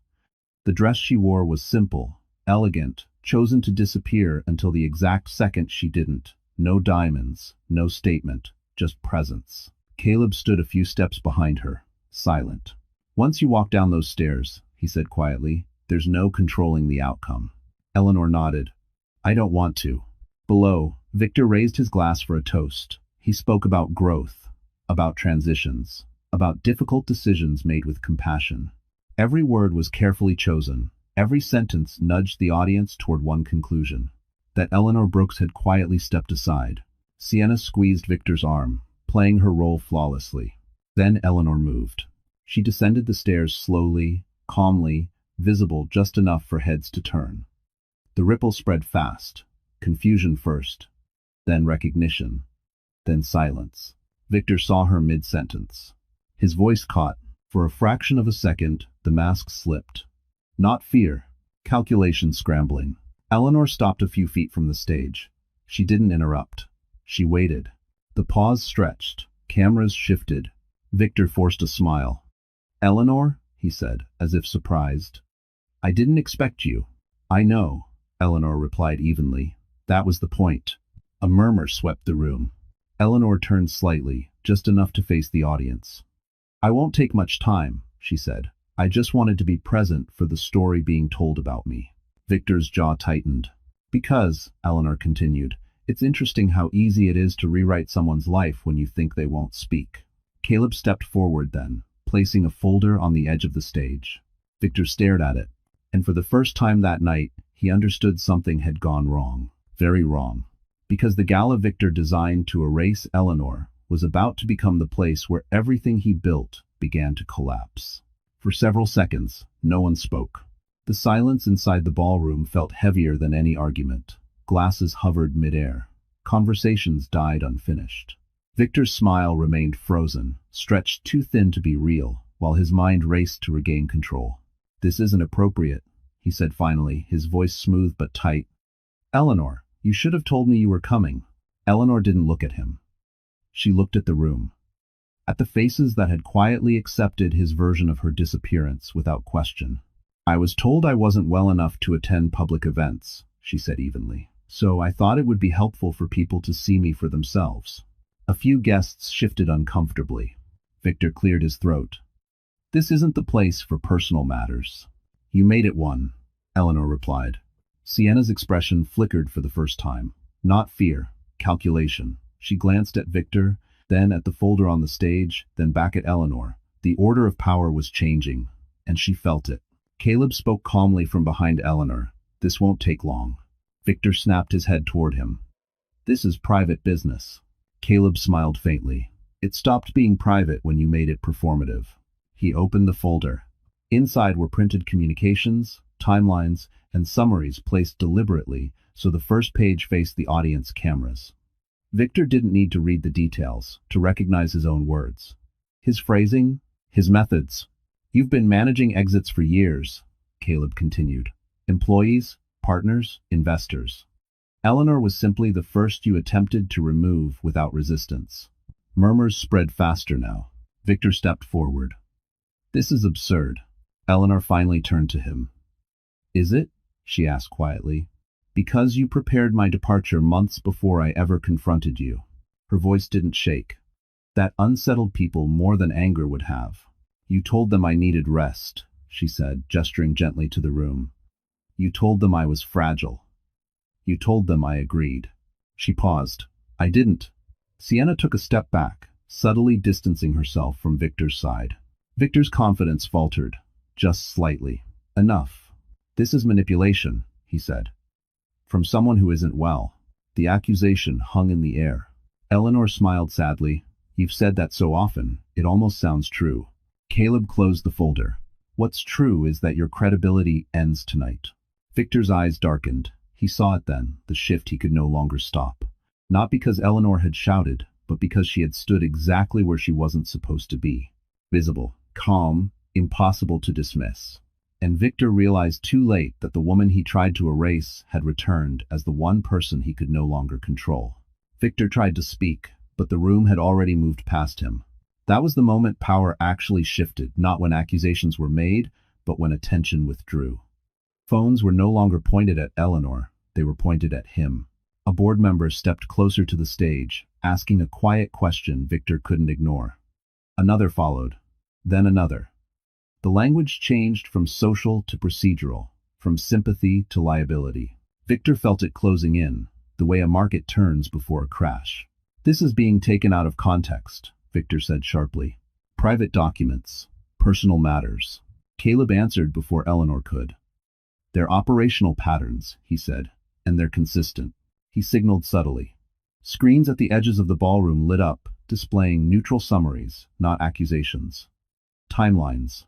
The dress she wore was simple, elegant, chosen to disappear until the exact second she didn't. No diamonds, no statement, just presence. Caleb stood a few steps behind her, silent. Once you walk down those stairs, he said quietly, there's no controlling the outcome. Eleanor nodded. I don't want to. Below, Victor raised his glass for a toast. He spoke about growth, about transitions, about difficult decisions made with compassion. Every word was carefully chosen. Every sentence nudged the audience toward one conclusion. That Eleanor Brooks had quietly stepped aside. Sienna squeezed Victor's arm, playing her role flawlessly. Then Eleanor moved. She descended the stairs slowly, calmly, visible just enough for heads to turn. The ripple spread fast. Confusion first, then recognition, then silence. Victor saw her mid-sentence. His voice caught. For a fraction of a second, the mask slipped. Not fear, calculation scrambling. Eleanor stopped a few feet from the stage. She didn't interrupt. She waited. The pause stretched. Cameras shifted. Victor forced a smile. Eleanor, he said, as if surprised. I didn't expect you. I know, Eleanor replied evenly. That was the point. A murmur swept the room. Eleanor turned slightly, just enough to face the audience. I won't take much time, she said. I just wanted to be present for the story being told about me. Victor's jaw tightened. Because, Eleanor continued, it's interesting how easy it is to rewrite someone's life when you think they won't speak. Caleb stepped forward then, placing a folder on the edge of the stage. Victor stared at it, and for the first time that night, he understood something had gone wrong. Very wrong. Because the gala Victor designed to erase Eleanor was about to become the place where everything he built began to collapse. For several seconds, no one spoke. The silence inside the ballroom felt heavier than any argument. Glasses hovered midair. Conversations died unfinished. Victor's smile remained frozen, stretched too thin to be real, while his mind raced to regain control. "This isn't appropriate," he said finally, his voice smooth but tight. "Eleanor, you should have told me you were coming." Eleanor didn't look at him. She looked at the room, at the faces that had quietly accepted his version of her disappearance without question. "I was told I wasn't well enough to attend public events," she said evenly. "So I thought it would be helpful for people to see me for themselves." A few guests shifted uncomfortably. Victor cleared his throat. "This isn't the place for personal matters." "You made it one," Eleanor replied. Sienna's expression flickered for the first time. Not fear, calculation. She glanced at Victor, then at the folder on the stage, then back at Eleanor. The order of power was changing, and she felt it. Caleb spoke calmly from behind Eleanor. "This won't take long." Victor snapped his head toward him. "This is private business." Caleb smiled faintly. "It stopped being private when you made it performative." He opened the folder. Inside were printed communications, timelines, and summaries placed deliberately so the first page faced the audience cameras. Victor didn't need to read the details to recognize his own words. His phrasing, his methods. "You've been managing exits for years," Caleb continued. "Employees, partners, investors. Eleanor was simply the first you attempted to remove without resistance." Murmurs spread faster now. Victor stepped forward. "This is absurd." Eleanor finally turned to him. "Is it?" she asked quietly. "Because you prepared my departure months before I ever confronted you." Her voice didn't shake. "That unsettled people more than anger would have. You told them I needed rest," she said, gesturing gently to the room. "You told them I was fragile. You told them I agreed." She paused. "I didn't." Sienna took a step back, subtly distancing herself from Victor's side. Victor's confidence faltered, just slightly. "Enough. This is manipulation," he said. "From someone who isn't well." The accusation hung in the air. Eleanor smiled sadly. "You've said that so often, it almost sounds true." Caleb closed the folder. "What's true is that your credibility ends tonight." Victor's eyes darkened. He saw it then, the shift he could no longer stop. Not because Eleanor had shouted, but because she had stood exactly where she wasn't supposed to be. Visible, calm, impossible to dismiss. And Victor realized too late that the woman he tried to erase had returned as the one person he could no longer control. Victor tried to speak, but the room had already moved past him. That was the moment power actually shifted, not when accusations were made, but when attention withdrew. Phones were no longer pointed at Eleanor, they were pointed at him. A board member stepped closer to the stage, asking a quiet question Victor couldn't ignore. Another followed, then another. The language changed from social to procedural, from sympathy to liability. Victor felt it closing in, the way a market turns before a crash. "This is being taken out of context," Victor said sharply. "Private documents, personal matters." Caleb answered before Eleanor could. "They're operational patterns," he said, "and they're consistent." He signaled subtly. Screens at the edges of the ballroom lit up, displaying neutral summaries, not accusations. Timelines.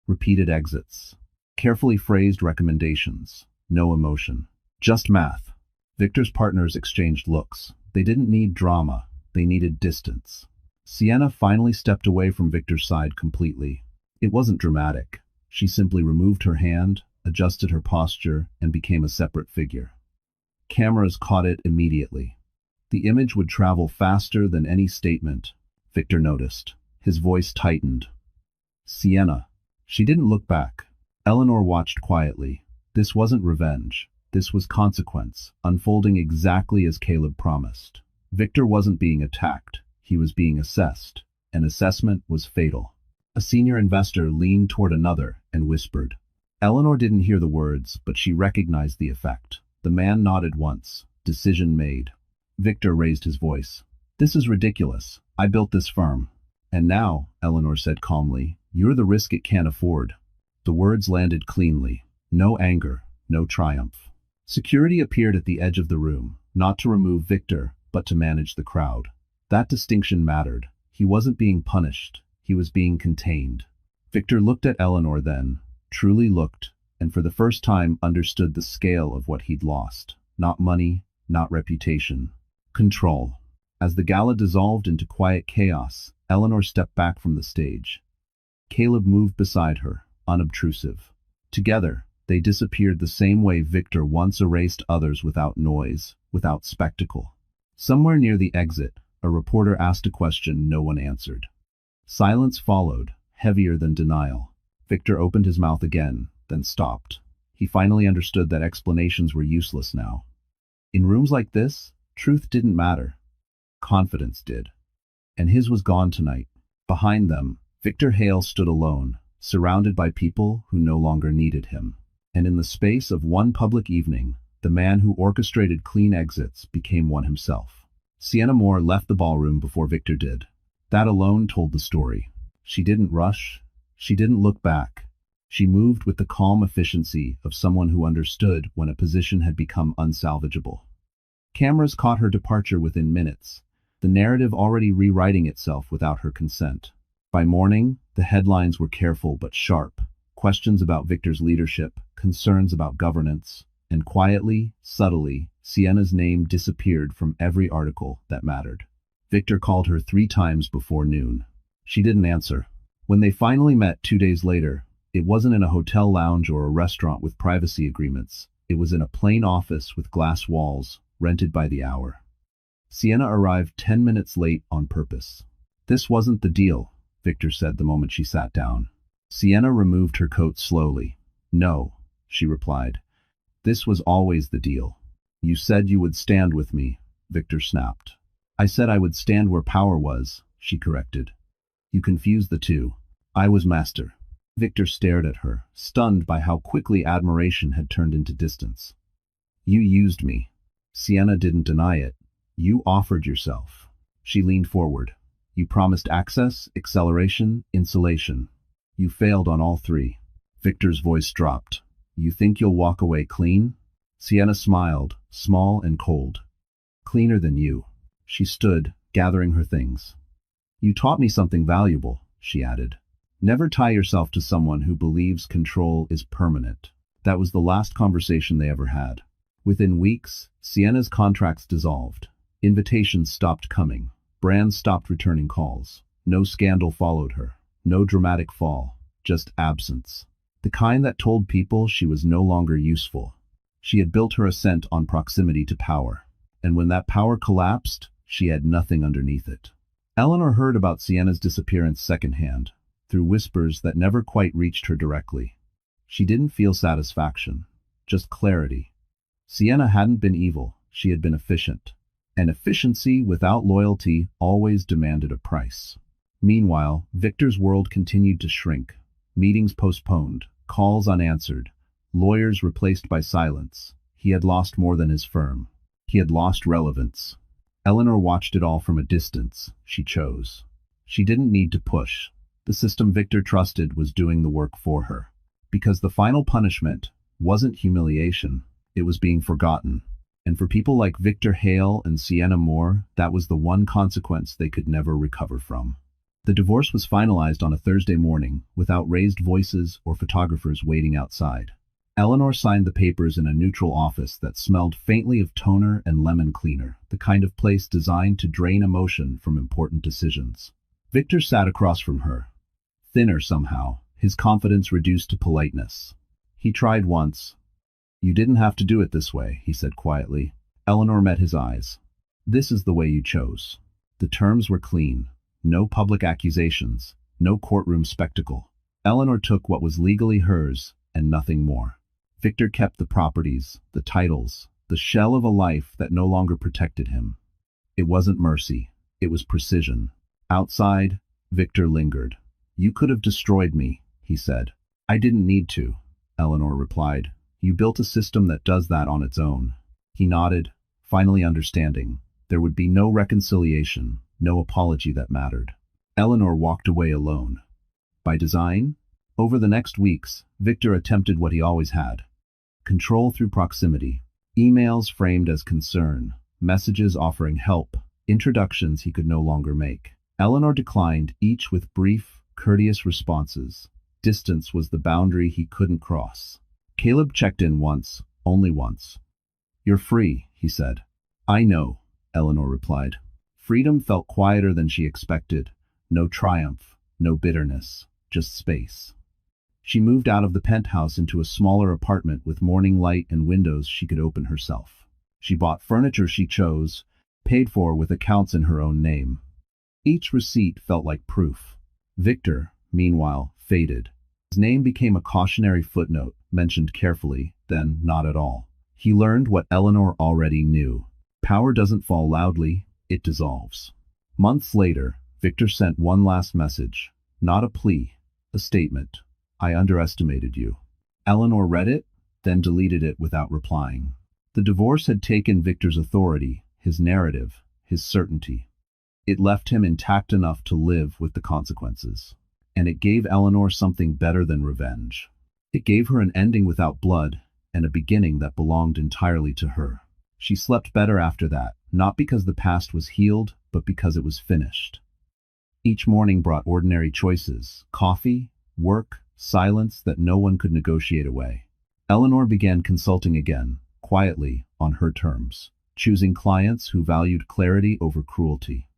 Repeated exits. Carefully phrased recommendations. No emotion. Just math. Victor's partners exchanged looks. They didn't need drama. They needed distance. Sienna finally stepped away from Victor's side completely. It wasn't dramatic. She simply removed her hand, adjusted her posture, and became a separate figure. Cameras caught it immediately. The image would travel faster than any statement, Victor noticed. His voice tightened. "Sienna." She didn't look back. Eleanor watched quietly. This wasn't revenge. This was consequence, unfolding exactly as Caleb promised. Victor wasn't being attacked. He was being assessed. An assessment was fatal. A senior investor leaned toward another and whispered. Eleanor didn't hear the words, but she recognized the effect. The man nodded once. Decision made. Victor raised his voice. "This is ridiculous. I built this firm." "And now," Eleanor said calmly, "you're the risk it can't afford." The words landed cleanly. No anger, no triumph. Security appeared at the edge of the room, not to remove Victor, but to manage the crowd. That distinction mattered. He wasn't being punished. He was being contained. Victor looked at Eleanor then, truly looked, and for the first time understood the scale of what he'd lost. Not money, not reputation. Control. As the gala dissolved into quiet chaos, Eleanor stepped back from the stage. Caleb moved beside her, unobtrusive. Together, they disappeared the same way Victor once erased others without noise, without spectacle. Somewhere near the exit, a reporter asked a question no one answered. Silence followed, heavier than denial. Victor opened his mouth again, then stopped. He finally understood that explanations were useless now. In rooms like this, truth didn't matter. Confidence did. And his was gone tonight. Behind them, Victor Hale stood alone, surrounded by people who no longer needed him. And in the space of one public evening, the man who orchestrated clean exits became one himself. Sienna Moore left the ballroom before Victor did. That alone told the story. She didn't rush. She didn't look back. She moved with the calm efficiency of someone who understood when a position had become unsalvageable. Cameras caught her departure within minutes, the narrative already rewriting itself without her consent. By morning, the headlines were careful but sharp. Questions about Victor's leadership, concerns about governance, and quietly, subtly, Sienna's name disappeared from every article that mattered. Victor called her 3 times before noon. She didn't answer. When they finally met 2 days later, it wasn't in a hotel lounge or a restaurant with privacy agreements. It was in a plain office with glass walls, rented by the hour. Sienna arrived 10 minutes late on purpose. This wasn't the deal, Victor said the moment she sat down. Sienna removed her coat slowly. No, she replied. This was always the deal. You said you would stand with me, Victor snapped. I said I would stand where power was, she corrected. You confused the two. I was master. Victor stared at her, stunned by how quickly admiration had turned into distance. You used me. Sienna didn't deny it. You offered yourself. She leaned forward. You promised access, acceleration, insulation. You failed on all 3. Victor's voice dropped. You think you'll walk away clean? Sienna smiled, small and cold. Cleaner than you. She stood, gathering her things. You taught me something valuable, she added. Never tie yourself to someone who believes control is permanent. That was the last conversation they ever had. Within weeks, Sienna's contracts dissolved. Invitations stopped coming. Brands stopped returning calls. No scandal followed her. No dramatic fall. Just absence. The kind that told people she was no longer useful. She had built her ascent on proximity to power. And when that power collapsed, she had nothing underneath it. Eleanor heard about Sienna's disappearance secondhand, through whispers that never quite reached her directly. She didn't feel satisfaction, just clarity. Sienna hadn't been evil, she had been efficient. And efficiency without loyalty always demanded a price. Meanwhile, Victor's world continued to shrink. Meetings postponed, calls unanswered, lawyers replaced by silence. He had lost more than his firm. He had lost relevance. Eleanor watched it all from a distance. She chose. She didn't need to push. The system Victor trusted was doing the work for her. Because the final punishment wasn't humiliation, it was being forgotten. And for people like Victor Hale and Sienna Moore, that was the one consequence they could never recover from. The divorce was finalized on a Thursday morning, without raised voices or photographers waiting outside. Eleanor signed the papers in a neutral office that smelled faintly of toner and lemon cleaner, the kind of place designed to drain emotion from important decisions. Victor sat across from her. Thinner somehow, his confidence reduced to politeness. He tried once. You didn't have to do it this way, he said quietly. Eleanor met his eyes. This is the way you chose. The terms were clean. No public accusations. No courtroom spectacle. Eleanor took what was legally hers and nothing more. Victor kept the properties, the titles, the shell of a life that no longer protected him. It wasn't mercy. It was precision. Outside, Victor lingered. You could have destroyed me, he said. I didn't need to, Eleanor replied. You built a system that does that on its own. He nodded, finally understanding. There would be no reconciliation, no apology that mattered. Eleanor walked away alone. By design? Over the next weeks, Victor attempted what he always had. Control through proximity. Emails framed as concern. Messages offering help. Introductions he could no longer make. Eleanor declined, each with brief, courteous responses. Distance was the boundary he couldn't cross. Caleb checked in once, only once. "You're free," he said. "I know," Eleanor replied. Freedom felt quieter than she expected. No triumph, no bitterness, just space. She moved out of the penthouse into a smaller apartment with morning light and windows she could open herself. She bought furniture she chose, paid for with accounts in her own name. Each receipt felt like proof. Victor, meanwhile, faded. His name became a cautionary footnote, mentioned carefully, then not at all. He learned what Eleanor already knew. Power doesn't fall loudly, it dissolves. Months later, Victor sent one last message. Not a plea, a statement. "I underestimated you." Eleanor read it, then deleted it without replying. The divorce had taken Victor's authority, his narrative, his certainty. It left him intact enough to live with the consequences. And it gave Eleanor something better than revenge. It gave her an ending without blood, and a beginning that belonged entirely to her. She slept better after that, not because the past was healed, but because it was finished. Each morning brought ordinary choices: coffee, work, silence that no one could negotiate away. Eleanor began consulting again, quietly, on her terms, choosing clients who valued clarity over cruelty.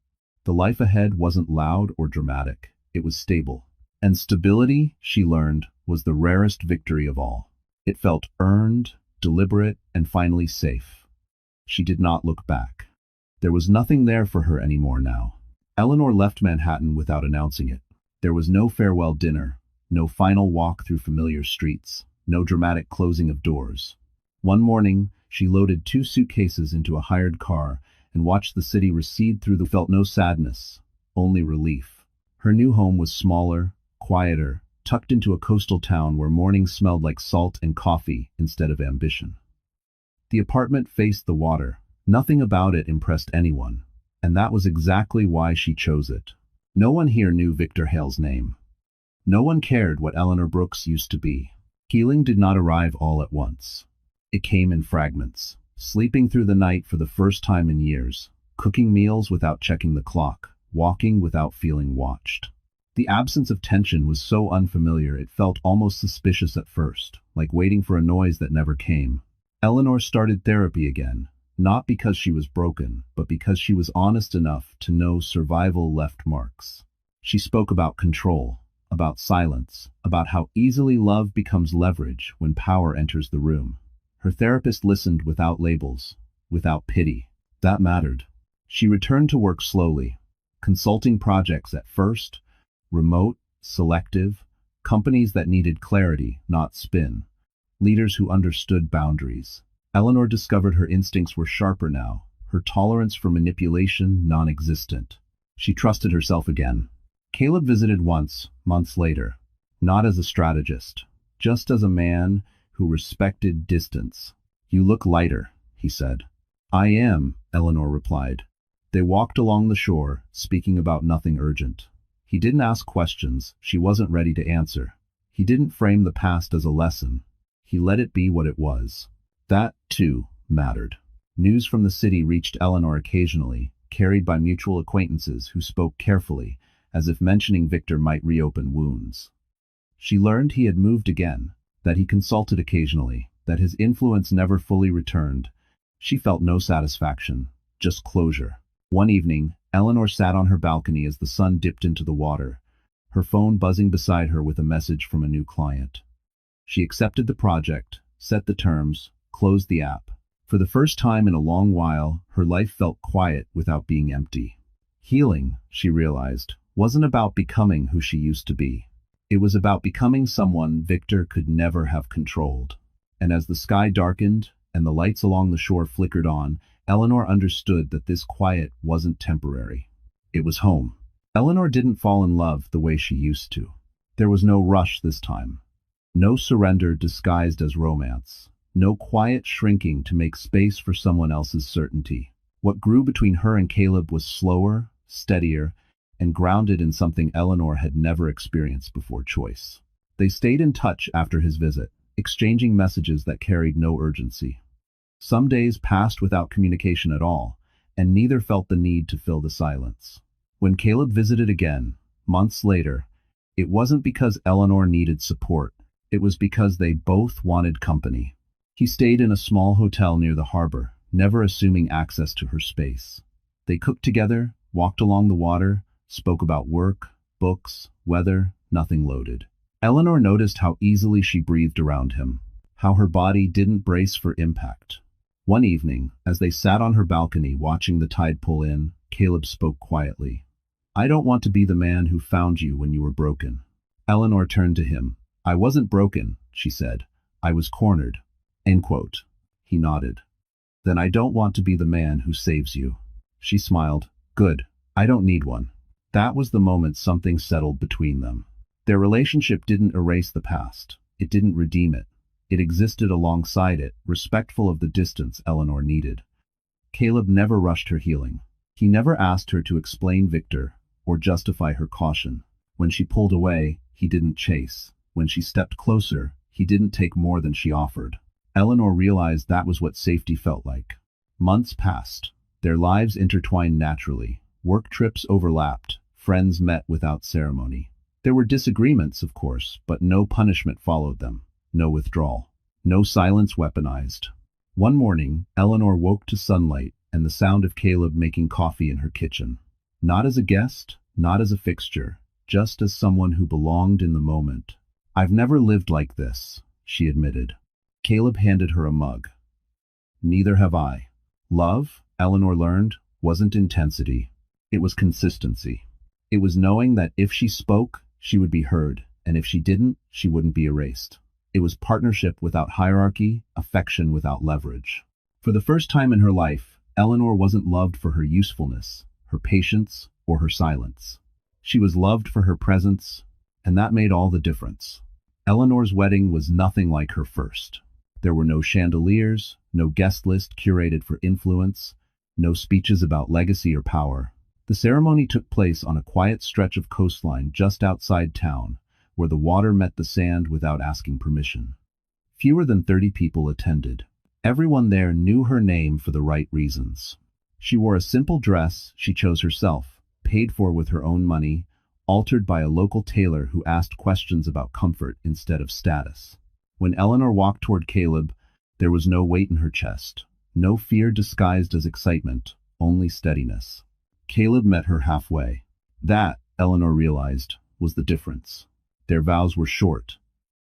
The life ahead wasn't loud or dramatic, it was stable. And stability, she learned, was the rarest victory of all. It felt earned, deliberate, and finally safe. She did not look back. There was nothing there for her anymore now. Eleanor left Manhattan without announcing it. There was no farewell dinner, no final walk through familiar streets, no dramatic closing of doors. One morning, she loaded 2 suitcases into a hired car and watched the city recede through the felt no sadness, only relief. Her new home was smaller, quieter, tucked into a coastal town where mornings smelled like salt and coffee instead of ambition. The apartment faced the water. Nothing about it impressed anyone, and that was exactly why she chose it. No one here knew Victor Hale's name. No one cared what Eleanor Brooks used to be. Healing did not arrive all at once. It came in fragments. Sleeping through the night for the first time in years, cooking meals without checking the clock, walking without feeling watched. The absence of tension was so unfamiliar it felt almost suspicious at first, like waiting for a noise that never came. Eleanor started therapy again, not because she was broken, but because she was honest enough to know survival left marks. She spoke about control, about silence, about how easily love becomes leverage when power enters the room. Her therapist listened without labels, without pity. That mattered. She returned to work slowly, consulting projects at first, remote, selective, companies that needed clarity, not spin, leaders who understood boundaries. Eleanor discovered her instincts were sharper now, her tolerance for manipulation non-existent. She trusted herself again. Caleb visited once, months later, not as a strategist, just as a man who respected distance. "You look lighter," he said. "I am," Eleanor replied. They walked along the shore, speaking about nothing urgent. He didn't ask questions she wasn't ready to answer. He didn't frame the past as a lesson. He let it be what it was. That, too, mattered. News from the city reached Eleanor occasionally, carried by mutual acquaintances who spoke carefully, as if mentioning Victor might reopen wounds. She learned he had moved again, that he consulted occasionally, that his influence never fully returned. She felt no satisfaction, just closure. One evening, Eleanor sat on her balcony as the sun dipped into the water, her phone buzzing beside her with a message from a new client. She accepted the project, set the terms, closed the app. For the first time in a long while, her life felt quiet without being empty. Healing, she realized, wasn't about becoming who she used to be. It was about becoming someone Victor could never have controlled. And as the sky darkened and the lights along the shore flickered on, Eleanor understood that this quiet wasn't temporary. It was home. Eleanor didn't fall in love the way she used to. There was no rush this time. No surrender disguised as romance. No quiet shrinking to make space for someone else's certainty. What grew between her and Caleb was slower, steadier, and grounded in something Eleanor had never experienced before: choice. They stayed in touch after his visit, exchanging messages that carried no urgency. Some days passed without communication at all, and neither felt the need to fill the silence. When Caleb visited again, months later, it wasn't because Eleanor needed support. It was because they both wanted company. He stayed in a small hotel near the harbor, never assuming access to her space. They cooked together, walked along the water, spoke about work, books, weather, nothing loaded. Eleanor noticed how easily she breathed around him, how her body didn't brace for impact. One evening, as they sat on her balcony watching the tide pull in, Caleb spoke quietly. "I don't want to be the man who found you when you were broken." Eleanor turned to him. "I wasn't broken," she said. "I was cornered." End quote. He nodded. "Then I don't want to be the man who saves you." She smiled. "Good. I don't need one." That was the moment something settled between them. Their relationship didn't erase the past. It didn't redeem it. It existed alongside it, respectful of the distance Eleanor needed. Caleb never rushed her healing. He never asked her to explain Victor or justify her caution. When she pulled away, he didn't chase. When she stepped closer, he didn't take more than she offered. Eleanor realized that was what safety felt like. Months passed. Their lives intertwined naturally. Work trips overlapped. Friends met without ceremony. There were disagreements, of course, but no punishment followed them. No withdrawal. No silence weaponized. One morning, Eleanor woke to sunlight and the sound of Caleb making coffee in her kitchen. Not as a guest, not as a fixture, just as someone who belonged in the moment. "I've never lived like this," she admitted. Caleb handed her a mug. "Neither have I." Love, Eleanor learned, wasn't intensity. It was consistency. It was knowing that if she spoke, she would be heard, and if she didn't, she wouldn't be erased. It was partnership without hierarchy, affection without leverage. For the first time in her life, Eleanor wasn't loved for her usefulness, her patience, or her silence. She was loved for her presence, and that made all the difference. Eleanor's wedding was nothing like her first. There were no chandeliers, no guest list curated for influence, no speeches about legacy or power. The ceremony took place on a quiet stretch of coastline just outside town, where the water met the sand without asking permission. Fewer than 30 people attended. Everyone there knew her name for the right reasons. She wore a simple dress she chose herself, paid for with her own money, altered by a local tailor who asked questions about comfort instead of status. When Eleanor walked toward Caleb, there was no weight in her chest, no fear disguised as excitement, only steadiness. Caleb met her halfway. That, Eleanor realized, was the difference. Their vows were short,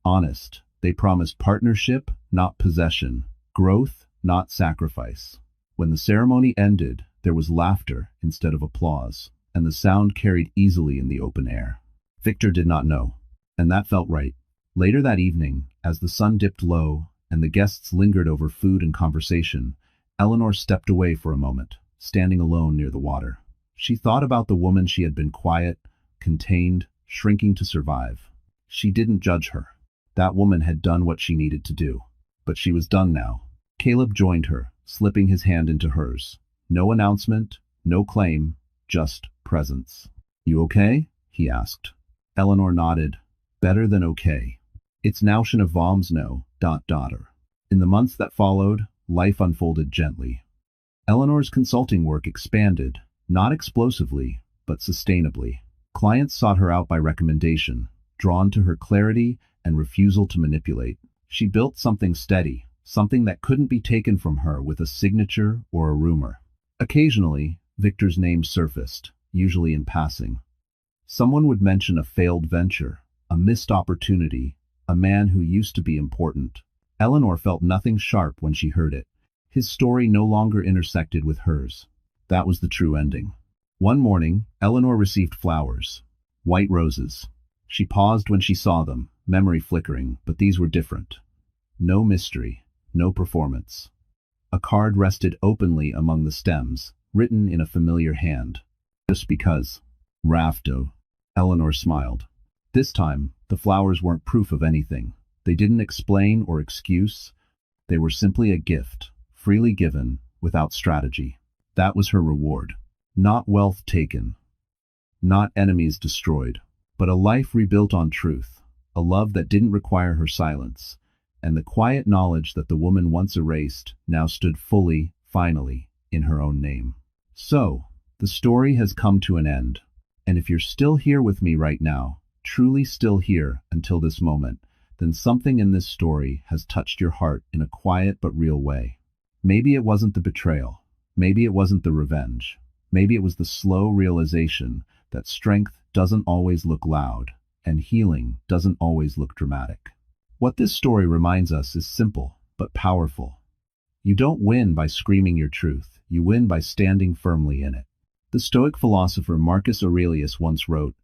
honest. They promised partnership, not possession, growth, not sacrifice. When the ceremony ended, there was laughter instead of applause, and the sound carried easily in the open air. Victor did not know, and that felt right. Later that evening, as the sun dipped low and the guests lingered over food and conversation, Eleanor stepped away for a moment, standing alone near the water. She thought about the woman she had been quiet, contained, shrinking to survive. She didn't judge her. That woman had done what she needed to do. But she was done now. Caleb joined her, slipping his hand into hers. No announcement, no claim, just presence. "You okay?" he asked. Eleanor nodded. "Better than okay. It's now Shinavom's no, daughter." In the months that followed, life unfolded gently. Eleanor's consulting work expanded, not explosively, but sustainably. Clients sought her out by recommendation, drawn to her clarity and refusal to manipulate. She built something steady, something that couldn't be taken from her with a signature or a rumor. Occasionally, Victor's name surfaced, usually in passing. Someone would mention a failed venture, a missed opportunity, a man who used to be important. Eleanor felt nothing sharp when she heard it. His story no longer intersected with hers. That was the true ending. One morning, Eleanor received flowers. White roses. She paused when she saw them, memory flickering, but these were different. No mystery, no performance. A card rested openly among the stems, written in a familiar hand. "Just because." "Rafto." Eleanor smiled. This time, the flowers weren't proof of anything. They didn't explain or excuse. They were simply a gift, freely given, without strategy. That was her reward. Not wealth taken, not enemies destroyed, but a life rebuilt on truth, a love that didn't require her silence, and the quiet knowledge that the woman once erased now stood fully, finally, in her own name. So, the story has come to an end, and if you're still here with me right now, truly still here until this moment, then something in this story has touched your heart in a quiet but real way. Maybe it wasn't the betrayal. Maybe it wasn't the revenge. Maybe it was the slow realization that strength doesn't always look loud, and healing doesn't always look dramatic. What this story reminds us is simple, but powerful. You don't win by screaming your truth. You win by standing firmly in it. The Stoic philosopher Marcus Aurelius once wrote,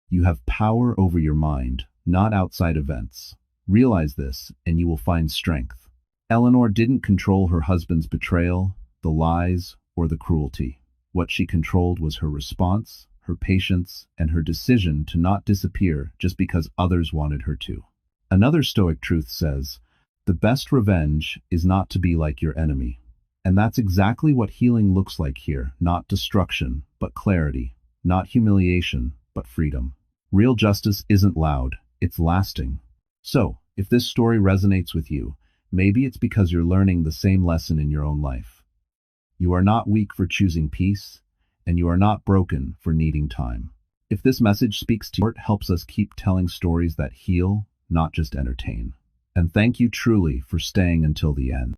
"You have power over your mind, not outside events. Realize this, and you will find strength." Eleanor didn't control her husband's betrayal, the lies, or the cruelty. What she controlled was her response, her patience, and her decision to not disappear just because others wanted her to. Another Stoic truth says, "The best revenge is not to be like your enemy." And that's exactly what healing looks like here, not destruction, but clarity, not humiliation, but freedom. Real justice isn't loud, it's lasting. So, if this story resonates with you, maybe it's because you're learning the same lesson in your own life. You are not weak for choosing peace, and you are not broken for needing time. If this message speaks to you, it helps us keep telling stories that heal, not just entertain. And thank you truly for staying until the end.